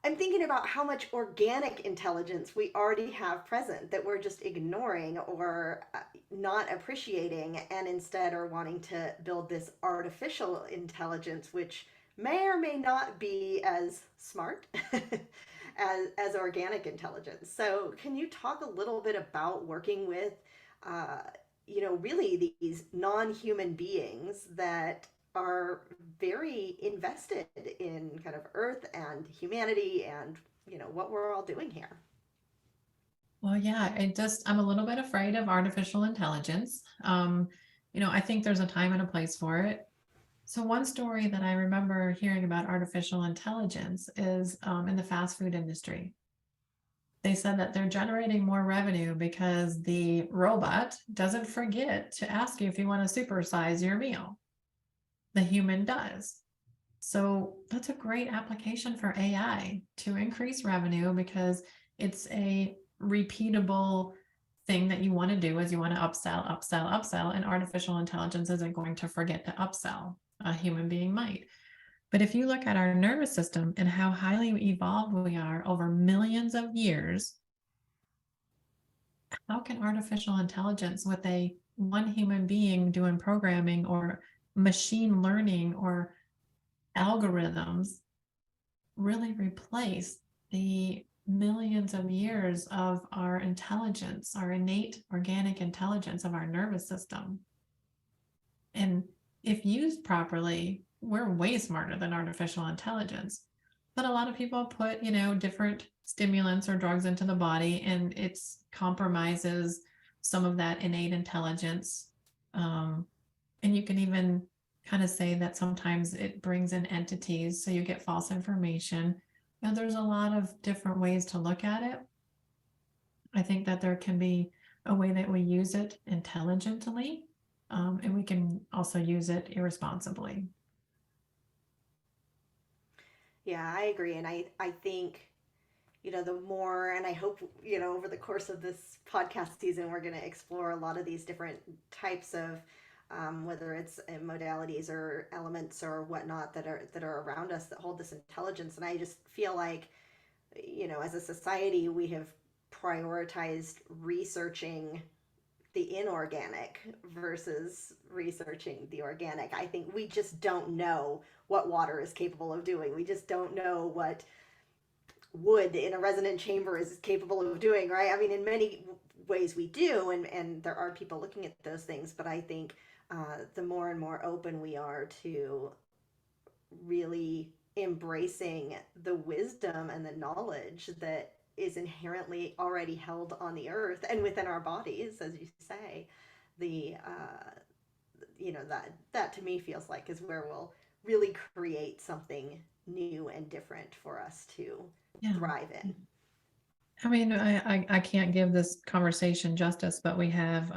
I'm thinking about how much organic intelligence we already have present that we're just ignoring or not appreciating, and instead are wanting to build this artificial intelligence, which may or may not be as smart as organic intelligence. So, can you talk a little bit about working with, really these non-human beings that are very invested in kind of Earth and humanity and what we're all doing here? Well, yeah, I'm a little bit afraid of artificial intelligence. I think there's a time and a place for it. So one story that I remember hearing about artificial intelligence is in the fast food industry. They said that they're generating more revenue because the robot doesn't forget to ask you if you want to supersize your meal. The human does. So that's a great application for AI to increase revenue, because it's a repeatable thing that you want to do is you want to upsell, upsell, upsell, and artificial intelligence isn't going to forget to upsell. A human being might. But if you look at our nervous system and how highly evolved we are over millions of years, how can artificial intelligence with one human being doing programming or machine learning or algorithms really replace the millions of years of our intelligence, our innate organic intelligence of our nervous system? And if used properly, we're way smarter than artificial intelligence. But a lot of people put, different stimulants or drugs into the body, and it compromises some of that innate intelligence. And you can even kind of say that sometimes it brings in entities, so you get false information. There's a lot of different ways to look at it. I think that there can be a way that we use it intelligently, and we can also use it irresponsibly. Yeah, I agree. And I think, the more, and I hope, over the course of this podcast season, we're going to explore a lot of these different types of, whether it's modalities or elements or whatnot that are around us that hold this intelligence. And I just feel like, as a society, we have prioritized researching the inorganic versus researching the organic. I think we just don't know what water is capable of doing. We just don't know what wood in a resonant chamber is capable of doing, right? I mean, in many ways we do, and there are people looking at those things, but I think the more and more open we are to really embracing the wisdom and the knowledge that is inherently already held on the earth and within our bodies, as you say, the that to me feels like is where we'll really create something new and different for us to Yeah. thrive in. I mean, I can't give this conversation justice, but we have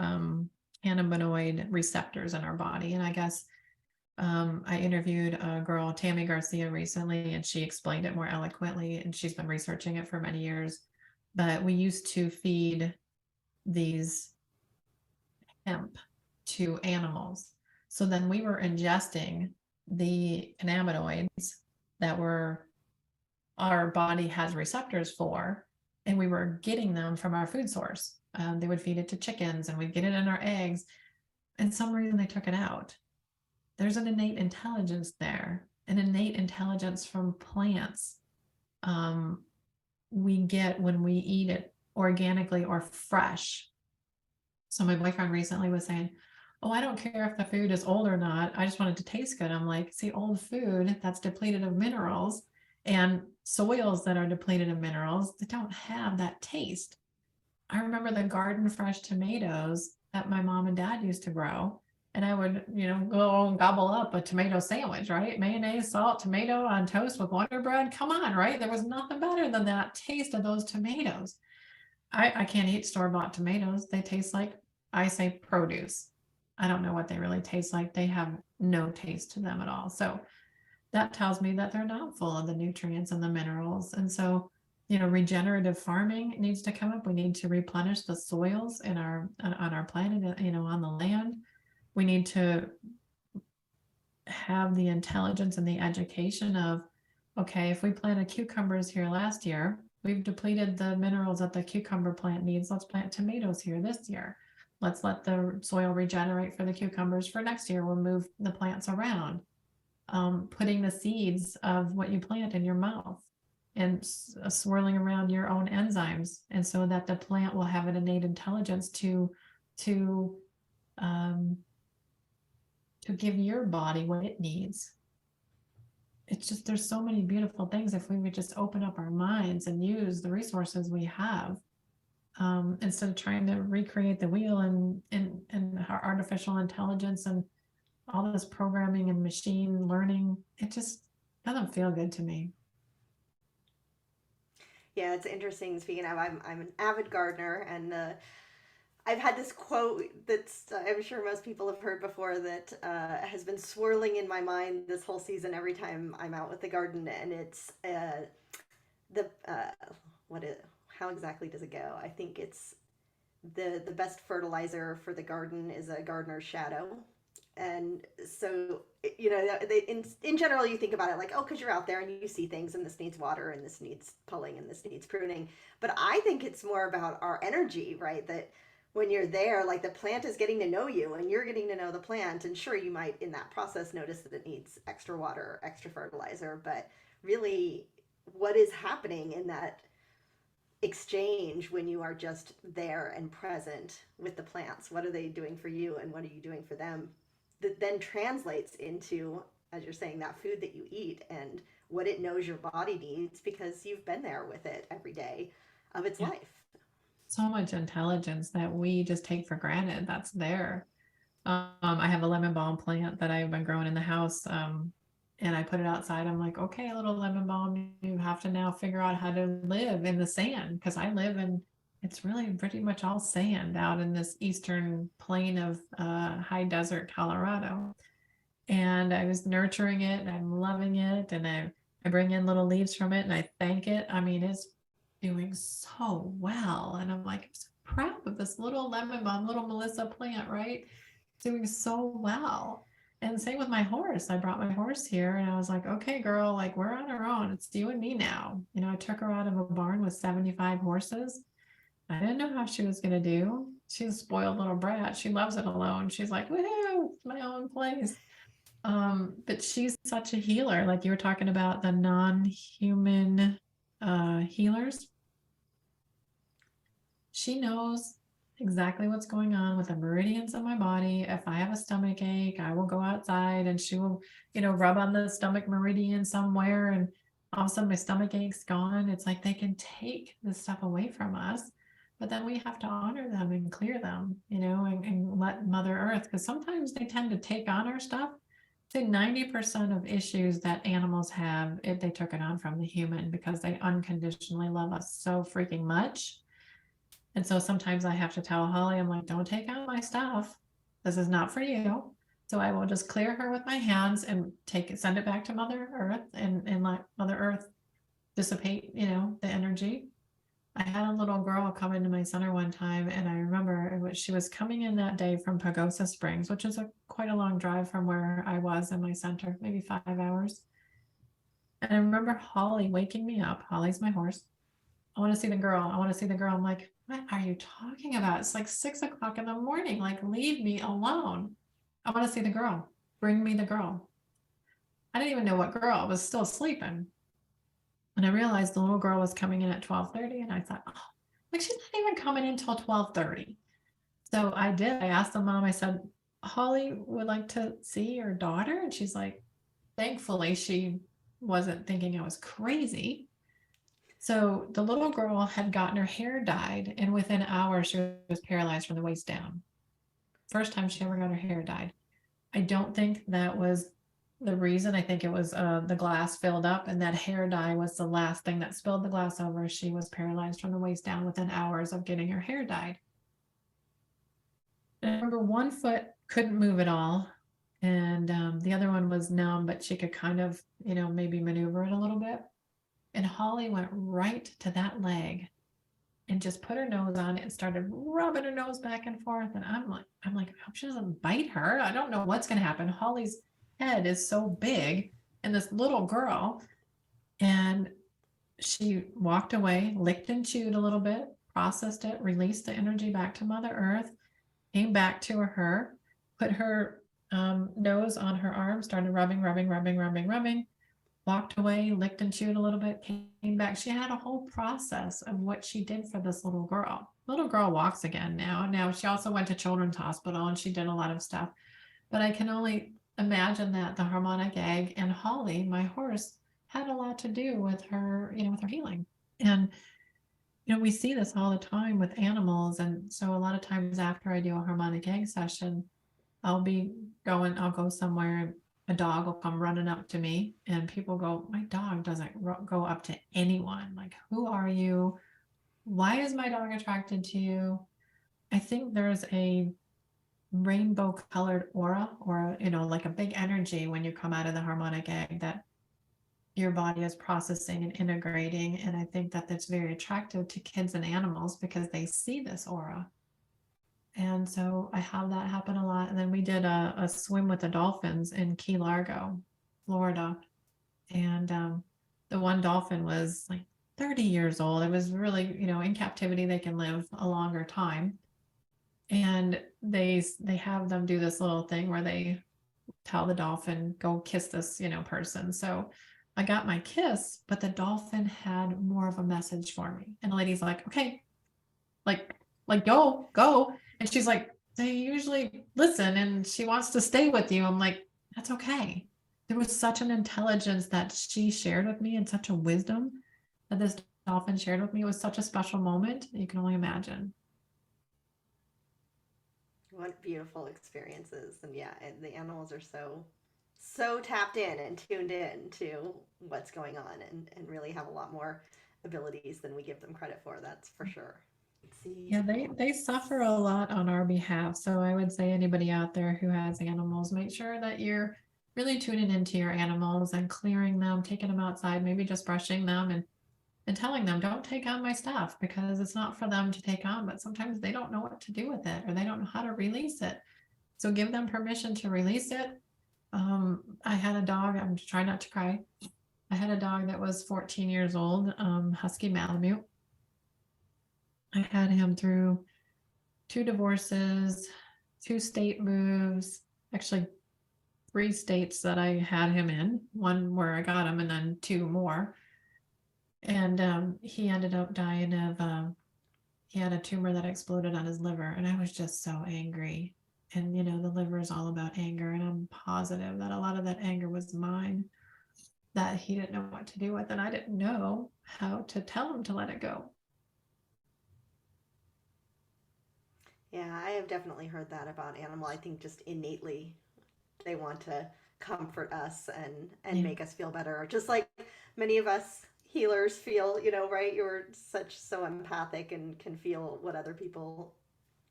cannabinoid receptors in our body. And I guess I interviewed a girl, Tammy Garcia, recently, and she explained it more eloquently, and she's been researching it for many years. But we used to feed these hemp to animals. So then we were ingesting the cannabinoids that our body has receptors for, and we were getting them from our food source. They would feed it to chickens, and we'd get it in our eggs. And some reason they took it out. There's an innate intelligence there, an innate intelligence from plants. We get when we eat it organically or fresh. So my boyfriend recently was saying, "Oh, I don't care if the food is old or not. I just want it to taste good." I'm like, "See, old food that's depleted of minerals and soils that are depleted of minerals, they don't have that taste." I remember the garden fresh tomatoes that my mom and dad used to grow. And I would, go and gobble up a tomato sandwich, right? Mayonnaise, salt, tomato on toast with Wonder Bread. Come on, right? There was nothing better than that taste of those tomatoes. I can't eat store-bought tomatoes. They taste like, I say, produce. I don't know what they really taste like. They have no taste to them at all. So that tells me that they're not full of the nutrients and the minerals. And so, regenerative farming needs to come up. We need to replenish the soils in on our planet, on the land. We need to have the intelligence and the education of, okay, if we planted cucumbers here last year, we've depleted the minerals that the cucumber plant needs. Let's plant tomatoes here this year. Let's let the soil regenerate for the cucumbers for next year. We'll move the plants around. Putting the seeds of what you plant in your mouth and swirling around your own enzymes, and so that the plant will have an innate intelligence to give your body what it needs. It's just, there's so many beautiful things if we would just open up our minds and use the resources we have, instead of trying to recreate the wheel and our artificial intelligence and all this programming and machine learning. It just doesn't feel good to me. Yeah, it's interesting. Speaking of, I'm an avid gardener, and I've had this quote that's I'm sure most people have heard before that has been swirling in my mind this whole season every time I'm out with the garden, and it's the what is how exactly does it go? I think it's the best fertilizer for the garden is a gardener's shadow. And so, in general, you think about it like, oh, because you're out there and you see things, and this needs water, and this needs pulling, and this needs pruning. But I think it's more about our energy, right? That when you're there, like, the plant is getting to know you, and you're getting to know the plant. And sure, you might in that process notice that it needs extra water, extra fertilizer, but really, what is happening in that exchange when you are just there and present with the plants? What are they doing for you, and what are you doing for them? That then translates into, as you're saying, that food that you eat and what it knows your body needs because you've been there with it every day of its life. So much intelligence that we just take for granted that's there. I have a lemon balm plant that I've been growing in the house, and I put it outside. I'm like, okay, little lemon balm, you have to now figure out how to live in the sand, because I live in, it's really pretty much all sand out in this eastern plain of high desert Colorado. And I was nurturing it, and I'm loving it, and I bring in little leaves from it and I thank it. I mean, it's doing so well. And I'm like, I'm so proud of this little lemon balm, little Melissa plant, right? Doing so well. And same with my horse. I brought my horse here and I was like, okay, girl, like we're on our own. It's you and me now. You know, I took her out of a barn with 75 horses. I didn't know how she was going to do. She's a spoiled little brat. She loves it alone. She's like, woohoo, my own place. But she's such a healer. Like you were talking about the non-human healers. She knows exactly what's going on with the meridians of my body. If I have a stomach ache, I will go outside and she will, rub on the stomach meridian somewhere and all of a sudden my stomach ache's gone. It's like they can take this stuff away from us, but then we have to honor them and clear them, and let Mother Earth, because sometimes they tend to take on our stuff. Say 90% of issues that animals have, if they took it on from the human because they unconditionally love us so freaking much. And so sometimes I have to tell Holly, I'm like, don't take out my stuff. This is not for you. So I will just clear her with my hands and send it back to Mother Earth and let Mother Earth dissipate, the energy. I had a little girl come into my center one time, and I remember she was coming in that day from Pagosa Springs, which is quite a long drive from where I was in my center, maybe 5 hours. And I remember Holly waking me up. Holly's my horse. I want to see the girl. I want to see the girl. I'm like, what are you talking about? It's like 6 o'clock in the morning. Like, leave me alone. I want to see the girl. Bring me the girl. I didn't even know what girl. I was still sleeping. And I realized the little girl was coming in at 12:30. And I thought, oh, like she's not even coming in until 12:30. So I did. I asked the mom, I said, Holly would like to see your daughter. And she's like, thankfully, she wasn't thinking I was crazy. So the little girl had gotten her hair dyed, and within hours, she was paralyzed from the waist down. First time she ever got her hair dyed. I don't think that was the reason. I think it was the glass filled up, and that hair dye was the last thing that spilled the glass over. She was paralyzed from the waist down within hours of getting her hair dyed. And I remember one foot couldn't move at all, and the other one was numb, but she could kind of, maybe maneuver it a little bit. And Holly went right to that leg and just put her nose on it and started rubbing her nose back and forth. And I'm like, I hope she doesn't bite her. I don't know what's going to happen. Holly's head is so big, and this little girl. And she walked away, licked and chewed a little bit, processed it, released the energy back to Mother Earth, came back to her, put her nose on her arm, started rubbing, walked away, licked and chewed a little bit, came back. She had a whole process of what she did for this little girl. Little girl walks again now. Now she also went to Children's Hospital and she did a lot of stuff. But I can only imagine that the Harmonic Egg and Holly, my horse, had a lot to do with her, with her healing. And we see this all the time with animals. And so a lot of times after I do a Harmonic Egg session, I'll go somewhere, a dog will come running up to me, and people go, my dog doesn't go up to anyone. Like, who are you? Why is my dog attracted to you? I think there's a rainbow colored aura, or, like a big energy when you come out of the Harmonic Egg that your body is processing and integrating. And I think that that's very attractive to kids and animals because they see this aura. And so I have that happen a lot. And then we did a swim with the dolphins in Key Largo, Florida. And the one dolphin was like 30 years old. It was really, in captivity, they can live a longer time. And they have them do this little thing where they tell the dolphin, go kiss this, person. So I got my kiss, but the dolphin had more of a message for me. And the lady's like, okay, like go. And she's like, they usually listen and she wants to stay with you. I'm like, that's okay. There was such an intelligence that she shared with me and such a wisdom that this dolphin shared with me. It was such a special moment. You can only imagine. What beautiful experiences. And yeah, and the animals are so tapped in and tuned in to what's going on, and really have a lot more abilities than we give them credit for. That's for sure. Let's see. Yeah, they suffer a lot on our behalf. So I would say anybody out there who has animals, make sure that you're really tuning into your animals and clearing them, taking them outside, maybe just brushing them and telling them, don't take on my stuff because it's not for them to take on, but sometimes they don't know what to do with it or they don't know how to release it. So give them permission to release it. I had a dog, I'm trying not to cry. I had a dog that was 14 years old, Husky Malamute. I had him through 2 divorces, 2 state moves, actually 3 states that I had him in, 1 where I got him and then 2 more. And he ended up dying of, he had a tumor that exploded on his liver, and I was just so angry. And, the liver is all about anger, and I'm positive that a lot of that anger was mine that he didn't know what to do with, and I didn't know how to tell him to let it go. Yeah, I have definitely heard that about animal. I think just innately they want to comfort us and Yeah. make us feel better. Just like many of us healers feel, right? You're so empathic and can feel what other people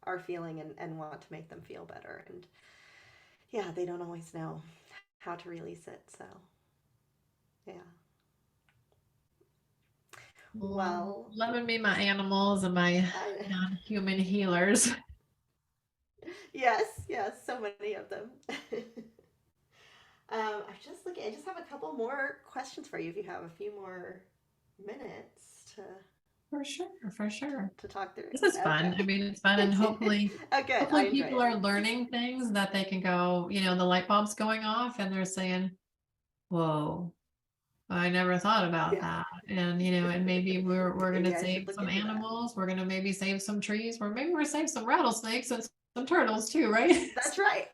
are feeling and want to make them feel better. And yeah, they don't always know how to release it. So yeah. Well, Loving me my animals and my I, non-human healers. yes, yes, so many of them. I'm just looking. I just have a couple more questions for you if you have a few more minutes to For sure, for sure. talk through. This is fun. I Okay. mean, it's fun, and hopefully Oh, good. I enjoy people it. are learning things that they can go, the light bulb's going off and they're saying, whoa, I never thought about Yeah. that. And maybe we're Maybe gonna I should save look some into that. animals, we're gonna maybe save some trees, or maybe we're save some rattlesnakes and some turtles too, right? That's right.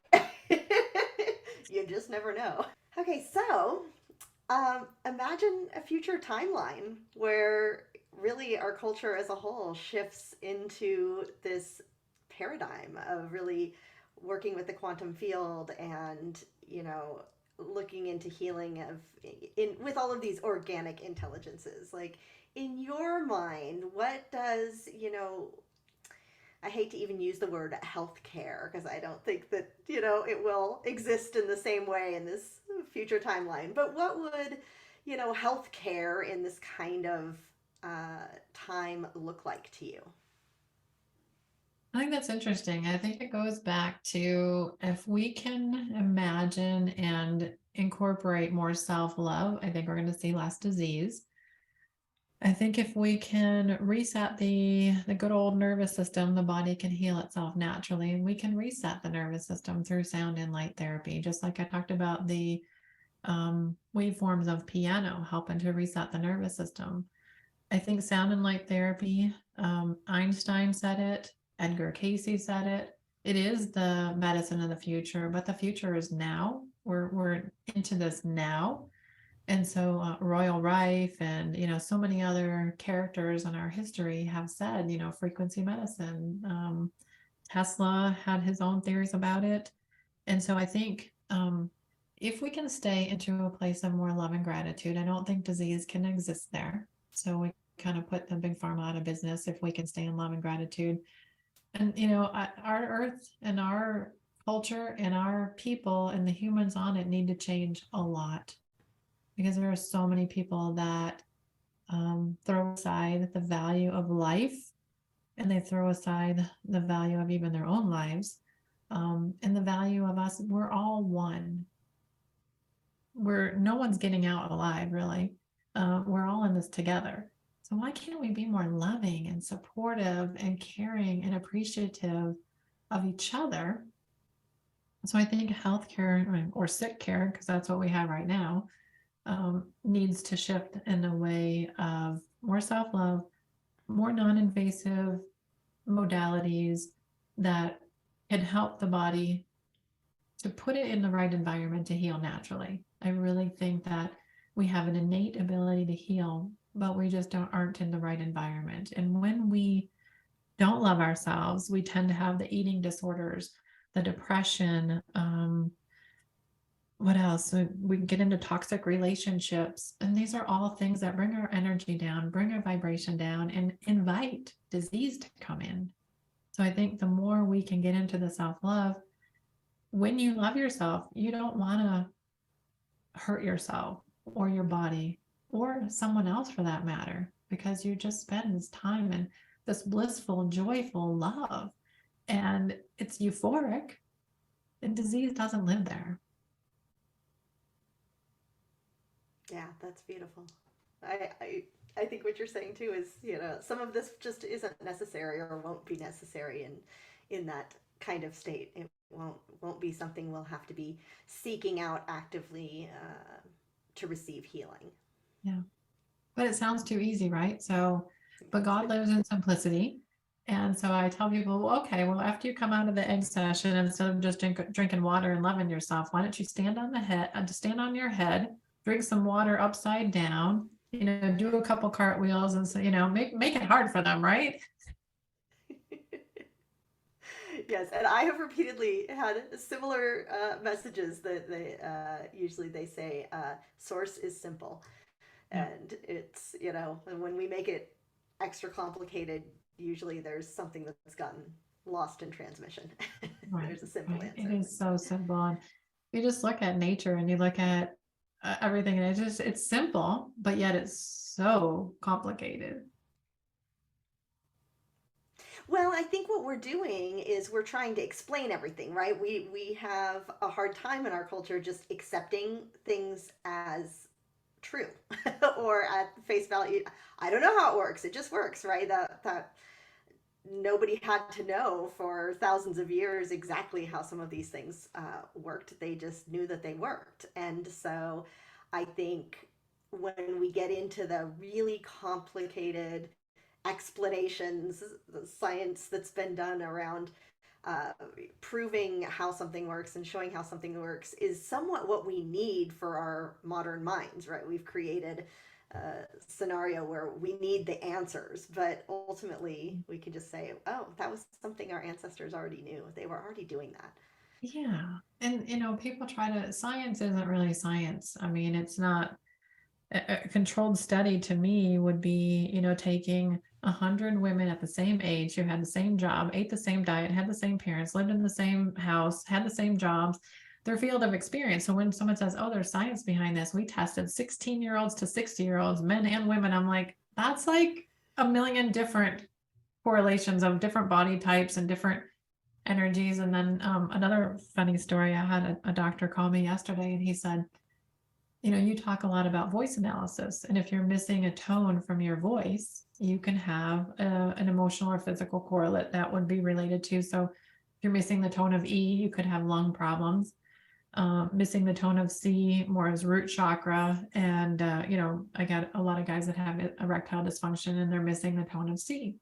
You just never know. Okay, so imagine a future timeline where really our culture as a whole shifts into this paradigm of really working with the quantum field and, looking into healing of in with all of these organic intelligences. Like in your mind, what does, I hate to even use the word healthcare because I don't think that, it will exist in the same way in this future timeline. But what would, healthcare in this kind of time look like to you? I think that's interesting. I think it goes back to if we can imagine and incorporate more self-love, I think we're going to see less disease. I think if we can reset the good old nervous system, the body can heal itself naturally, and we can reset the nervous system through sound and light therapy. Just like I talked about the waveforms of piano helping to reset the nervous system. I think sound and light therapy, Einstein said it, Edgar Casey said it. It is the medicine of the future, but the future is now. We're into this now. And so Royal Rife and so many other characters in our history have said frequency medicine. Tesla had his own theories about it, and so I think if we can stay into a place of more love and gratitude, I don't think disease can exist there. So we kind of put the big pharma out of business if we can stay in love and gratitude. And our earth and our culture and our people and the humans on it need to change a lot, because there are so many people that throw aside the value of life, and they throw aside the value of even their own lives, and the value of us. We're all one. No one's getting out alive, really. We're all in this together. So why can't we be more loving and supportive and caring and appreciative of each other? So I think healthcare or sick care, because that's what we have right now, needs to shift in a way of more self-love, more non-invasive modalities that can help the body to put it in the right environment to heal naturally. I really think that we have an innate ability to heal, but we just aren't in the right environment. And when we don't love ourselves, we tend to have the eating disorders, the depression, what else? We get into toxic relationships, and these are all things that bring our energy down, bring our vibration down, and invite disease to come in. So I think the more we can get into the self-love, when you love yourself, you don't want to hurt yourself or your body or someone else for that matter, because you just spend this time in this blissful, joyful love, and it's euphoric, and disease doesn't live there. Yeah, that's beautiful. I think what you're saying too is, some of this just isn't necessary or won't be necessary in that kind of state. It won't be something we'll have to be seeking out actively to receive healing. Yeah. But it sounds too easy, right? So, but God lives in simplicity. And so I tell people, well, okay, well, after you come out of the egg session, instead of just drinking water and loving yourself, why don't you stand on the head, stand on your head, drink some water upside down, do a couple cartwheels, and so, make it hard for them, right? Yes, and I have repeatedly had similar messages that usually they say, source is simple. Yeah. And it's, when we make it extra complicated, usually there's something that's gotten lost in transmission. Right. There's a simple Right. answer. It is so simple. And you just look at nature and you look at everything, and it's simple, but yet it's so complicated. Well, I think what we're doing is we're trying to explain everything, right? We have a hard time in our culture just accepting things as true or at face value. I don't know how it works. It just works, right? That nobody had to know for thousands of years exactly how some of these things worked. They just knew that they worked. And so I think when we get into the really complicated explanations, the science that's been done around uh, proving how something works and showing how something works is somewhat what we need for our modern minds, right? We've created a scenario where we need the answers, but ultimately we can just say, oh, that was something our ancestors already knew. They were already doing that. Yeah. And, people science isn't really science. I mean, it's not a controlled study to me would be, taking 100 women at the same age who had the same job, ate the same diet, had the same parents, lived in the same house, had the same jobs, their field of experience. So when someone says, oh, there's science behind this, we tested 16-year-olds to 60-year-olds, men and women. I'm like, that's like a million different correlations of different body types and different energies. And then another funny story, I had a doctor call me yesterday, and he said, you talk a lot about voice analysis, and if you're missing a tone from your voice, you can have an emotional or physical correlate that would be related to. So if you're missing the tone of E, you could have lung problems. Missing the tone of C more as root chakra. And, I got a lot of guys that have erectile dysfunction and they're missing the tone of C.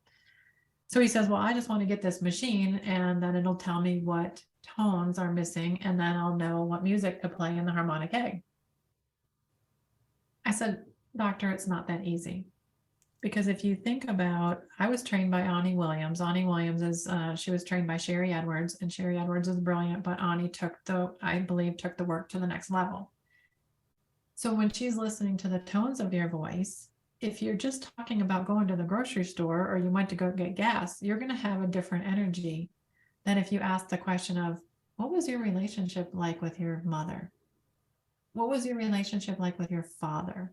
So he says, well, I just want to get this machine and then it'll tell me what tones are missing, and then I'll know what music to play in the harmonic egg. I said, doctor, it's not that easy. Because if you think about, I was trained by Ani Williams. Ani Williams is, she was trained by Sherry Edwards, and Sherry Edwards is brilliant, but Ani I believe, took the work to the next level. So when she's listening to the tones of your voice, if you're just talking about going to the grocery store or you went to go get gas, you're going to have a different energy than if you ask the question of, what was your relationship like with your mother? What was your relationship like with your father?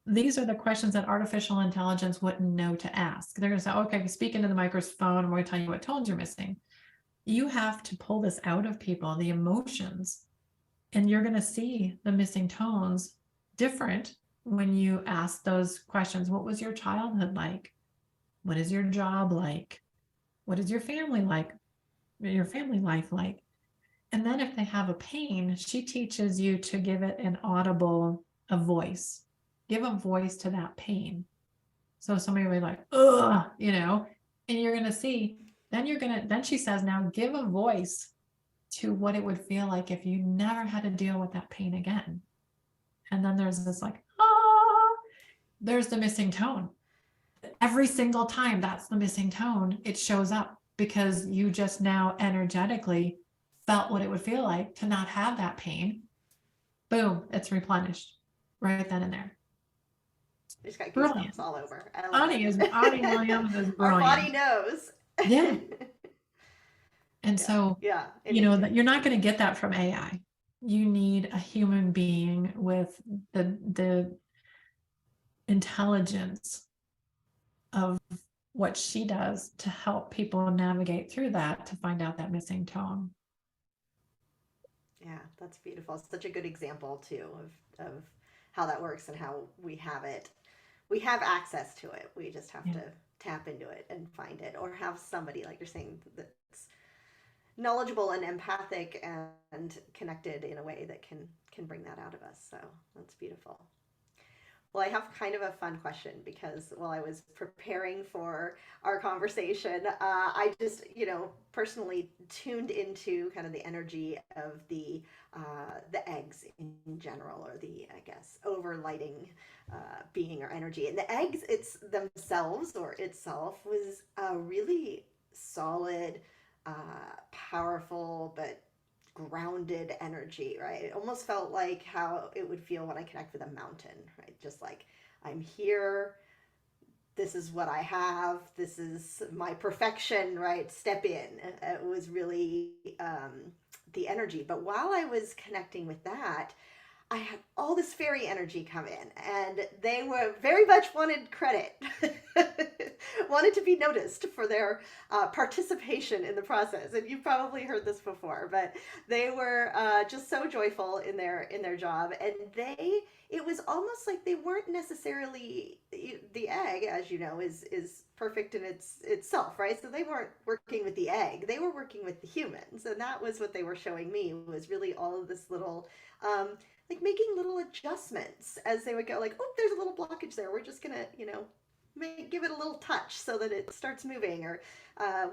These are the questions that artificial intelligence wouldn't know to ask. They're going to say, okay, speak into the microphone, I'm going to tell you what tones you're missing. You have to pull this out of people, the emotions, and you're going to see the missing tones different when you ask those questions. What was your childhood like? What is your job like? What is your family like? Your family life like? And then if they have a pain, she teaches you to give it an audible, a voice. Give a voice to that pain. So somebody will be like, ugh, and you're going to see, then she says, now give a voice to what it would feel like if you never had to deal with that pain again. And then there's this like, there's the missing tone. Every single time that's the missing tone, it shows up because you just now energetically felt what it would feel like to not have that pain. Boom, it's replenished right then and there. Just got goosebumps all over. Ani Williams is brilliant. Our body knows. Yeah. And so, yeah, you're not going to get that from AI. you need a human being with the intelligence of what she does to help people navigate through that, to find out that missing tone. Yeah, that's beautiful. Such a good example too of how that works and how we have it. We have access to it. We just have Yeah. to tap into it and find it, or have somebody like you're saying that's knowledgeable and empathic and connected in a way that can bring that out of us. So that's beautiful. Well, I have kind of a fun question because while I was preparing for our conversation, I just, personally tuned into kind of the energy of the eggs in general, or the, I guess, overlighting being or energy. And the eggs, it's themselves or itself was a really solid, powerful, but grounded energy, right? It almost felt like how it would feel when I connect with a mountain, right? Just like I'm here, this is what I have, this is my perfection, right? Step in. It was really the energy. But while I was connecting with that, I had all this fairy energy come in, and they were very much wanted credit, wanted to be noticed for their participation in the process. And you've probably heard this before, but they were just so joyful in their job, and it was almost like they weren't necessarily the egg, as you know, is perfect in itself, right? So they weren't working with the egg; they were working with the humans, and that was what they were showing me, was really all of this little. Like making little adjustments as they would go, like, oh, there's a little blockage there, we're just gonna give it a little touch so that it starts moving, or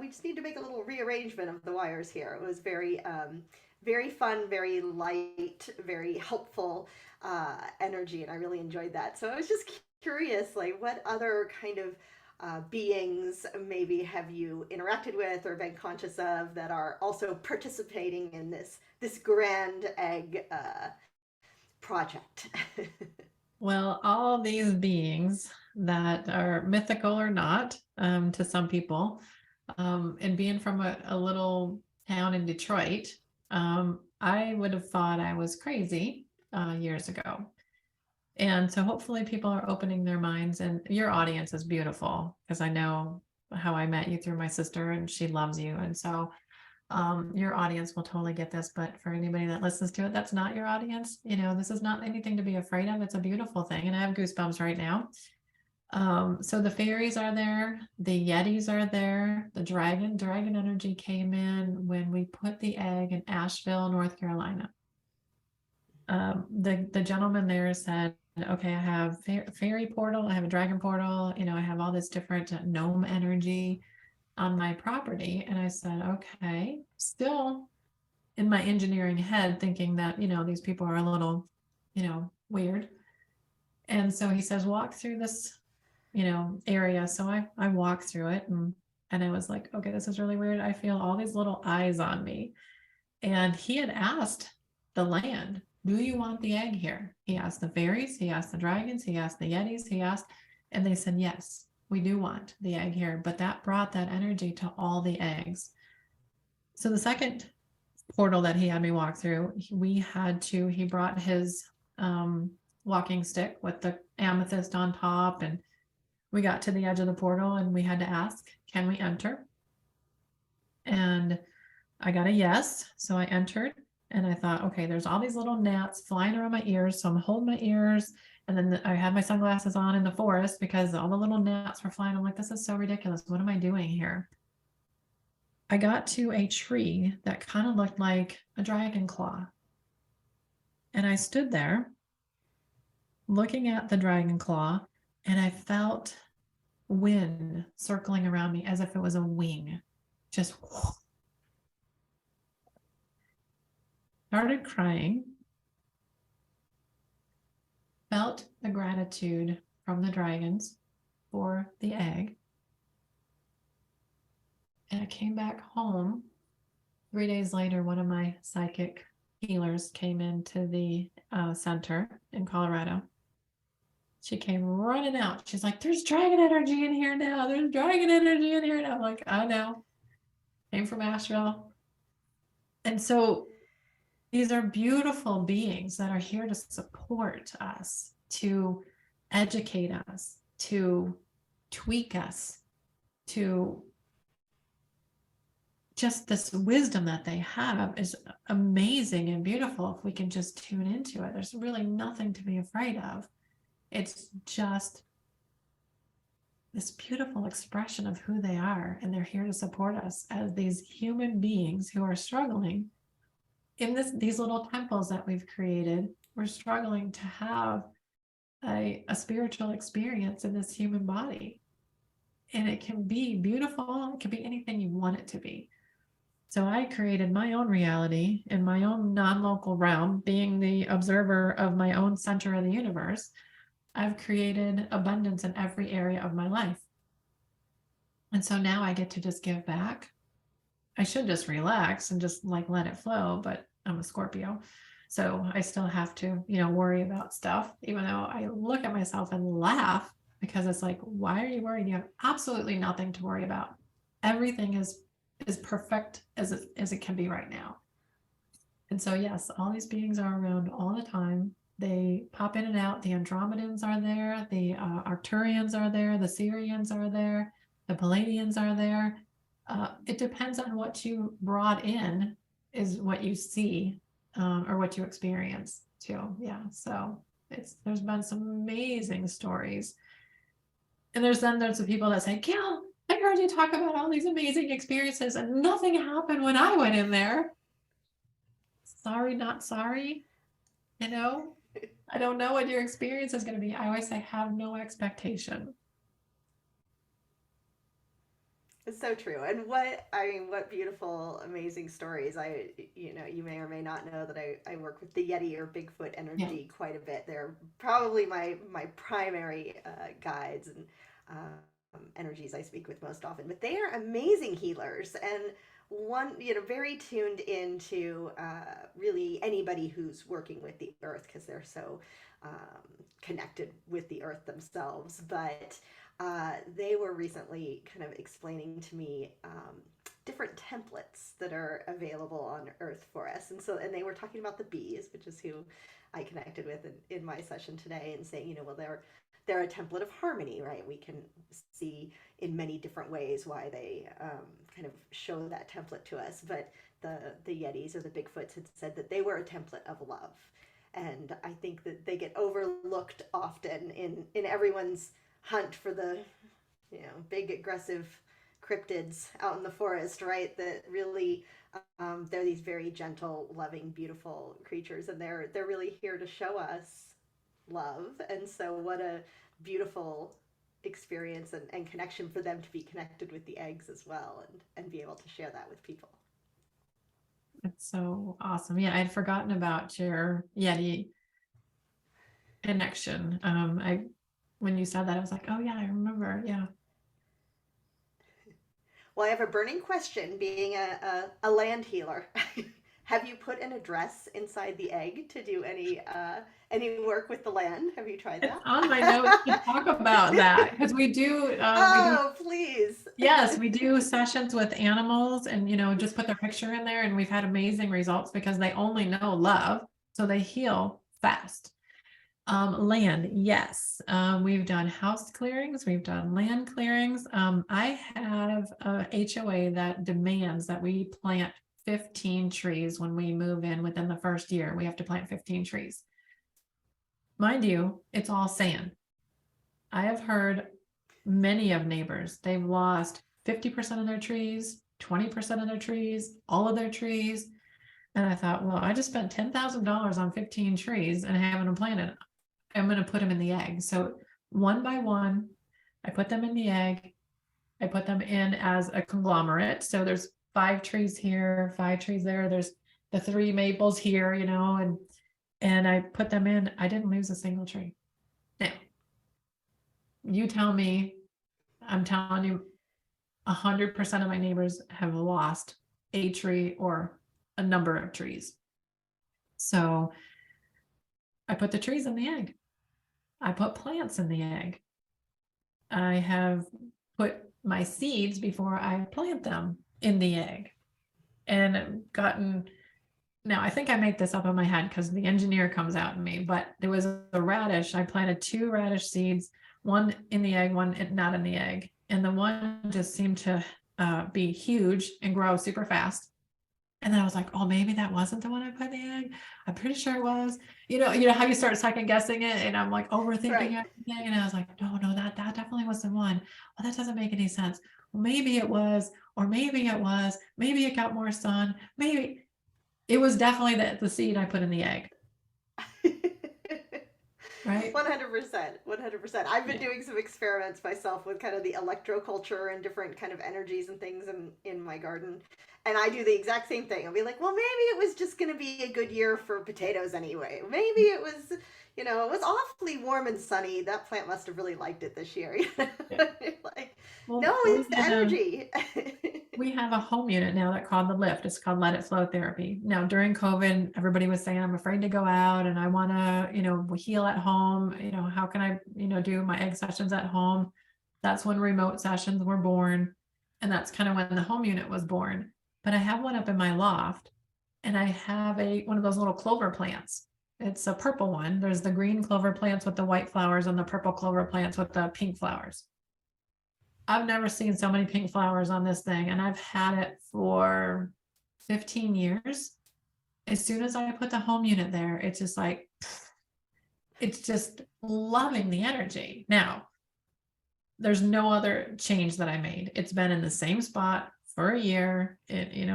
we just need to make a little rearrangement of the wires here. It was very fun, very light, very helpful energy, and I really enjoyed that. So I was just curious, like, what other kind of beings maybe have you interacted with or been conscious of that are also participating in this grand egg project? Well, all these beings that are mythical or not, to some people, and being from a little town in Detroit, I would have thought I was crazy years ago. And so hopefully people are opening their minds, and your audience is beautiful, because I know how I met you through my sister, and she loves you. And so your audience will totally get this, but for anybody that listens to it, that's not your audience. This is not anything to be afraid of. It's a beautiful thing. And I have goosebumps right now. So the fairies are there, the yetis are there, the dragon energy came in when we put the egg in Asheville, North Carolina. The gentleman there said, okay, I have fairy portal, I have a dragon portal, I have all this different gnome energy on my property. And I said, okay, still in my engineering head thinking that, these people are a little, weird. And so he says, walk through this, area. So I walked through it, and I was like, okay, this is really weird. I feel all these little eyes on me. And he had asked the land, do you want the egg here? He asked the fairies, he asked the dragons, he asked the yetis, and they said, yes, we do want the egg here. But that brought that energy to all the eggs. So the second portal that he had me walk through, he brought his walking stick with the amethyst on top, and we got to the edge of the portal and we had to ask, can we enter? And I got a yes. So I entered, and I thought, okay, there's all these little gnats flying around my ears. So I'm holding my ears, and then I had my sunglasses on in the forest because all the little gnats were flying. I'm like, this is so ridiculous. What am I doing here? I got to a tree that kind of looked like a dragon claw. And I stood there looking at the dragon claw, and I felt wind circling around me as if it was a wing. Just started crying, felt the gratitude from the dragons for the egg. And I came back home. 3 days later, one of my psychic healers came into the center in Colorado. She came running out. She's like, there's dragon energy in here now. There's dragon energy in here now. I'm like, I know. Came from Asheville. And so These are beautiful beings that are here to support us, to educate us, to tweak us, to just this wisdom that they have is amazing and beautiful if we can just tune into it. There's really nothing to be afraid of. It's just this beautiful expression of who they are, and they're here to support us as these human beings who are struggling in these little temples that we've created. We're struggling to have a spiritual experience in this human body, and it can be beautiful. It can be anything you want it to be. So I created my own reality in my own non-local realm, being the observer of my own center of the universe. I've created abundance in every area of my life. And so now I get to just give back. I should just relax and just like let it flow, but I'm a Scorpio. So I still have to, worry about stuff, even though I look at myself and laugh, because it's like, why are you worried? You have absolutely nothing to worry about. Everything is perfect as it can be right now. And so, yes, all these beings are around all the time. They pop in and out. The Andromedans are there. The Arcturians are there. The Syrians are there. The Palladians are there. It depends on what you brought in is what you see or what you experience too. Yeah. So there's been some amazing stories. And there's the people that say, Gail, I heard you talk about all these amazing experiences and nothing happened when I went in there. Sorry, not sorry. I don't know what your experience is going to be. I always say, have no expectation. It's so true. And what beautiful, amazing stories. You may or may not know that I work with the Yeti or Bigfoot energy quite a bit. They're probably my primary guides and energies I speak with most often. But they are amazing healers and very tuned into really anybody who's working with the earth because they're so connected with the earth themselves. But they were recently kind of explaining to me different templates that are available on Earth for us, and they were talking about the bees, which is who I connected with in my session today, and saying, well, they're a template of harmony, right? We can see in many different ways why they kind of show that template to us, but the Yetis or the Bigfoots had said that they were a template of love, and I think that they get overlooked often in everyone's hunt for the big aggressive cryptids out in the forest, right? That really they're these very gentle, loving, beautiful creatures, and they're really here to show us love. And so what a beautiful experience and connection for them to be connected with the eggs as well, and be able to share that with people. It's so awesome. Yeah, I'd forgotten about your Yeti connection. When you said that, I was like, oh yeah, I remember. Yeah. Well, I have a burning question being a land healer. Have you put an address inside the egg to do any work with the land? Have you tried that? It's on my notes to talk about that because we do. Please. Yes, we do sessions with animals and, just put their picture in there, and we've had amazing results because they only know love. So they heal fast. Land, yes. We've done house clearings, we've done land clearings. I have a HOA that demands that we plant 15 trees when we move in within the first year. We have to plant 15 trees. Mind you, it's all sand. I have heard many of neighbors, they've lost 50% of their trees, 20% of their trees, all of their trees. And I thought, well, I just spent $10,000 on 15 trees and haven't them planted. I'm going to put them in the egg. So one by one, I put them in the egg. I put them in as a conglomerate. So there's 5 trees here, 5 trees there. There's the 3 maples here, and I put them in. I didn't lose a single tree. Now, you tell me, I'm telling you, 100% of my neighbors have lost a tree or a number of trees. So I put the trees in the egg. I put plants in the egg. I have put my seeds before I plant them in the egg, and gotten now I think I make this up in my head because the engineer comes out in me, but there was a radish. I planted 2 radish seeds, one in the egg, one not in the egg. And the one just seemed to be huge and grow super fast. And then I was like, oh, maybe that wasn't the one I put in the egg. I'm pretty sure it was. You know how you start second guessing it, and I'm like overthinking Right. everything. And I was like, no, that definitely was the one. Well, that doesn't make any sense. Well, maybe it was, or maybe it was, maybe it got more sun. Maybe it was definitely the seed I put in the egg, right? 100%. 100%. I've been Yeah. doing some experiments myself with kind of the electroculture and different kind of energies and things in my garden. And I do the exact same thing. I'll be like, well, maybe it was just going to be a good year for potatoes anyway. Maybe it was, it was awfully warm and sunny. That plant must have really liked it this year. Yeah. Like, no, Well, it's the energy. we have a home unit now that called the lift. It's called Let It Flow therapy. Now during COVID, everybody was saying, I'm afraid to go out and I want to, heal at home. How can I, do my egg sessions at home? That's when remote sessions were born. And that's kind of when the home unit was born. But I have one up in my loft and I have one of those little clover plants. It's a purple one. There's the green clover plants with the white flowers and the purple clover plants with the pink flowers. I've never seen so many pink flowers on this thing, and I've had it for 15 years. As soon as I put the home unit there, it's just like, it's just loving the energy. Now, there's no other change that I made. It's been in the same spot for a year,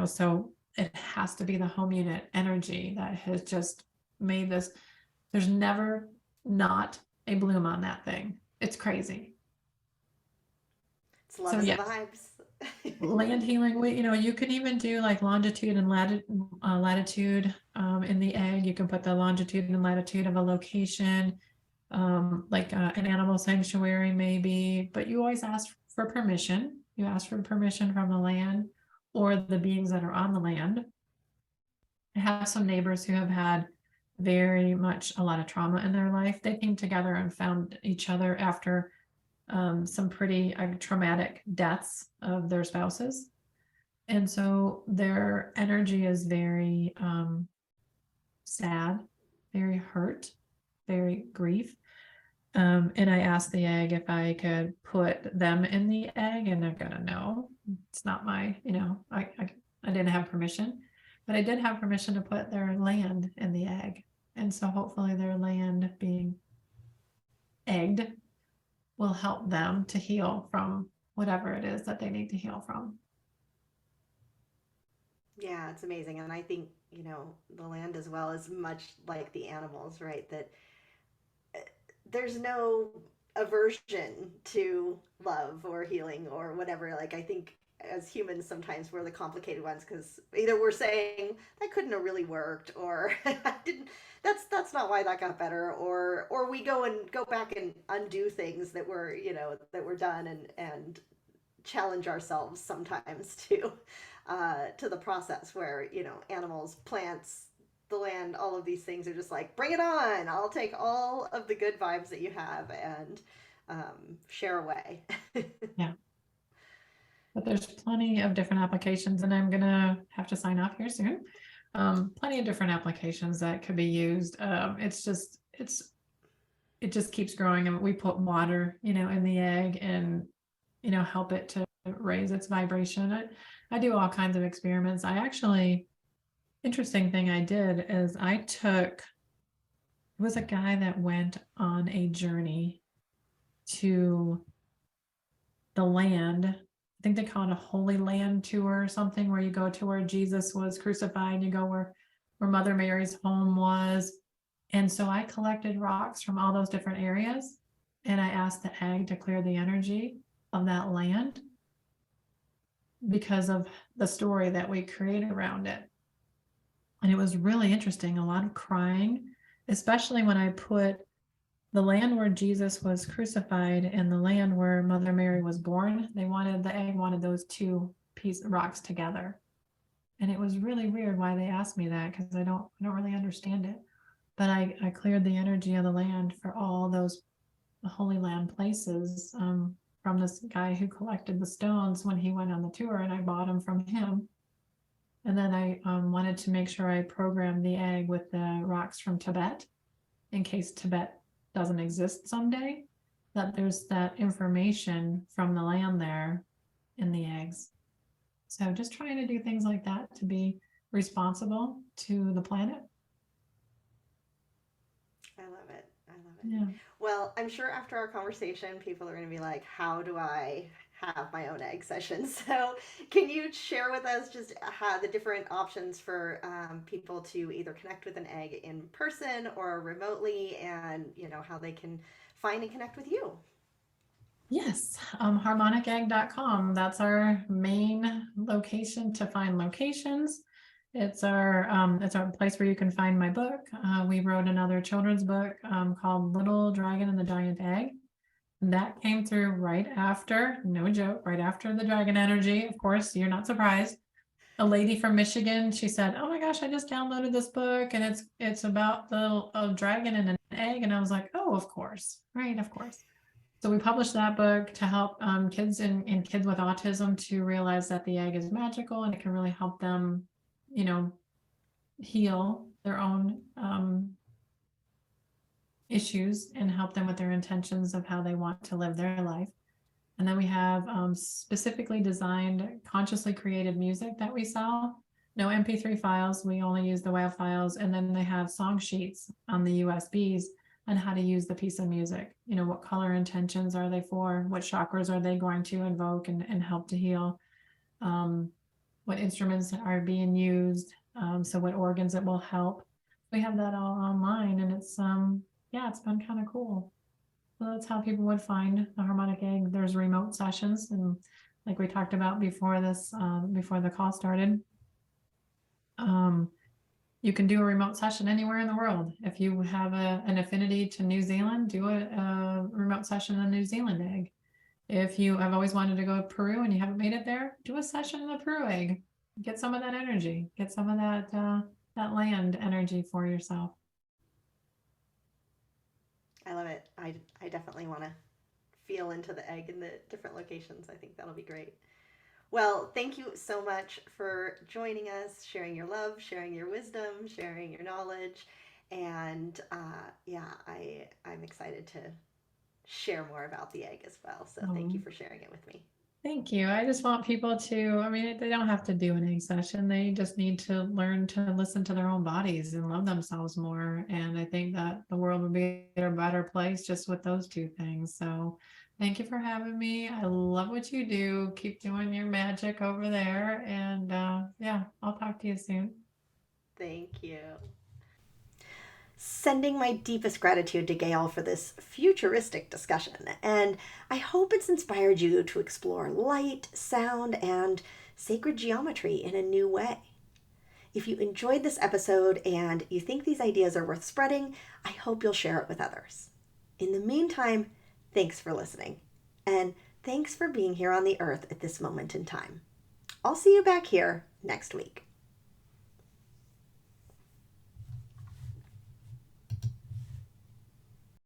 so it has to be the home unit energy that has just made this. There's never not a bloom on that thing. It's crazy. It's love So in the yes, vibes. land healing, you can even do like longitude and latitude in the egg. You can put the longitude and latitude of a location, like an animal sanctuary maybe, but you always ask for permission. You ask for permission from the land or the beings that are on the land. I have some neighbors who have had very much a lot of trauma in their life. They came together and found each other after some pretty traumatic deaths of their spouses. And so their energy is very sad, very hurt, very grief. And I asked the egg if I could put them in the egg, and they're gonna no, it's not my, I didn't have permission, but I did have permission to put their land in the egg. And so hopefully their land being egged will help them to heal from whatever it is that they need to heal from. Yeah, it's amazing. And I think, the land as well is much like the animals, right? That there's no aversion to love or healing or whatever. Like, I think as humans, sometimes we're the complicated ones because either we're saying that couldn't have really worked, or I didn't. That's not why that got better, or we go back and undo things that were that were done, and challenge ourselves sometimes to the process where animals, plants, the land, all of these things are just like, bring it on, I'll take all of the good vibes that you have and share away. Yeah. But there's plenty of different applications, and I'm gonna have to sign off here soon. Plenty of different applications that could be used. It just keeps growing, and we put water, in the egg and, help it to raise its vibration. I do all kinds of experiments. Interesting thing I did is it was a guy that went on a journey to the land. I think they call it a Holy Land tour or something, where you go to where Jesus was crucified, you go where Mother Mary's home was. And so I collected rocks from all those different areas, and I asked the egg to clear the energy of that land because of the story that we create around it. And it was really interesting, a lot of crying, especially when I put the land where Jesus was crucified and the land where Mother Mary was born. The egg wanted those two rocks together. And it was really weird why they asked me that, because I don't really understand it. But I cleared the energy of the land for all those Holy Land places from this guy who collected the stones when he went on the tour, and I bought them from him. And then I wanted to make sure I programmed the egg with the rocks from Tibet in case Tibet doesn't exist someday, that there's that information from the land there in the eggs. So just trying to do things like that to be responsible to the planet. I love it. I love it. Yeah. Well, I'm sure after our conversation, people are going to be like, how do I have my own egg session? So, can you share with us just how the different options for people to either connect with an egg in person or remotely, and how they can find and connect with you? Yes, harmonicegg.com. That's our main location to find locations. It's our place where you can find my book. We wrote another children's book called Little Dragon and the Giant Egg. That came through right after, no joke, right after the dragon energy. Of course, you're not surprised. A lady from Michigan, she said, "Oh my gosh, I just downloaded this book and it's about the dragon and an egg." And I was like, "Oh, of course, right, of course." So we published that book to help kids and kids with autism to realize that the egg is magical and it can really help them, you know, heal their own issues and help them with their intentions of how they want to live their life. And then we have specifically designed, consciously created music that we sell. No MP3 files, we only use the WAV files. And then they have song sheets on the USBs on how to use the piece of music. What color intentions are they for? What chakras are they going to invoke and help to heal? What instruments are being used? So what organs it will help. We have that all online, and it's been kind of cool. So that's how people would find the harmonic egg. There's remote sessions, and like we talked about before before the call started, you can do a remote session anywhere in the world. If you have an affinity to New Zealand, do a remote session on New Zealand egg. If you have always wanted to go to Peru and you haven't made it there, do a session in the Peru egg. Get some of that energy. Get some of that land energy for yourself. I love it. I definitely want to feel into the egg in the different locations. I think that'll be great. Well, thank you so much for joining us, sharing your love, sharing your wisdom, sharing your knowledge. And I'm excited to share more about the egg as well. So thank you for sharing it with me. Thank you. I just want people to, they don't have to do an egg session. They just need to learn to listen to their own bodies and love themselves more. And I think that the world would be a better place just with those two things. So thank you for having me. I love what you do. Keep doing your magic over there. And I'll talk to you soon. Thank you. Sending my deepest gratitude to Gail for this futuristic discussion, and I hope it's inspired you to explore light, sound, and sacred geometry in a new way. If you enjoyed this episode and you think these ideas are worth spreading, I hope you'll share it with others. In the meantime, thanks for listening, and thanks for being here on the earth at this moment in time. I'll see you back here next week.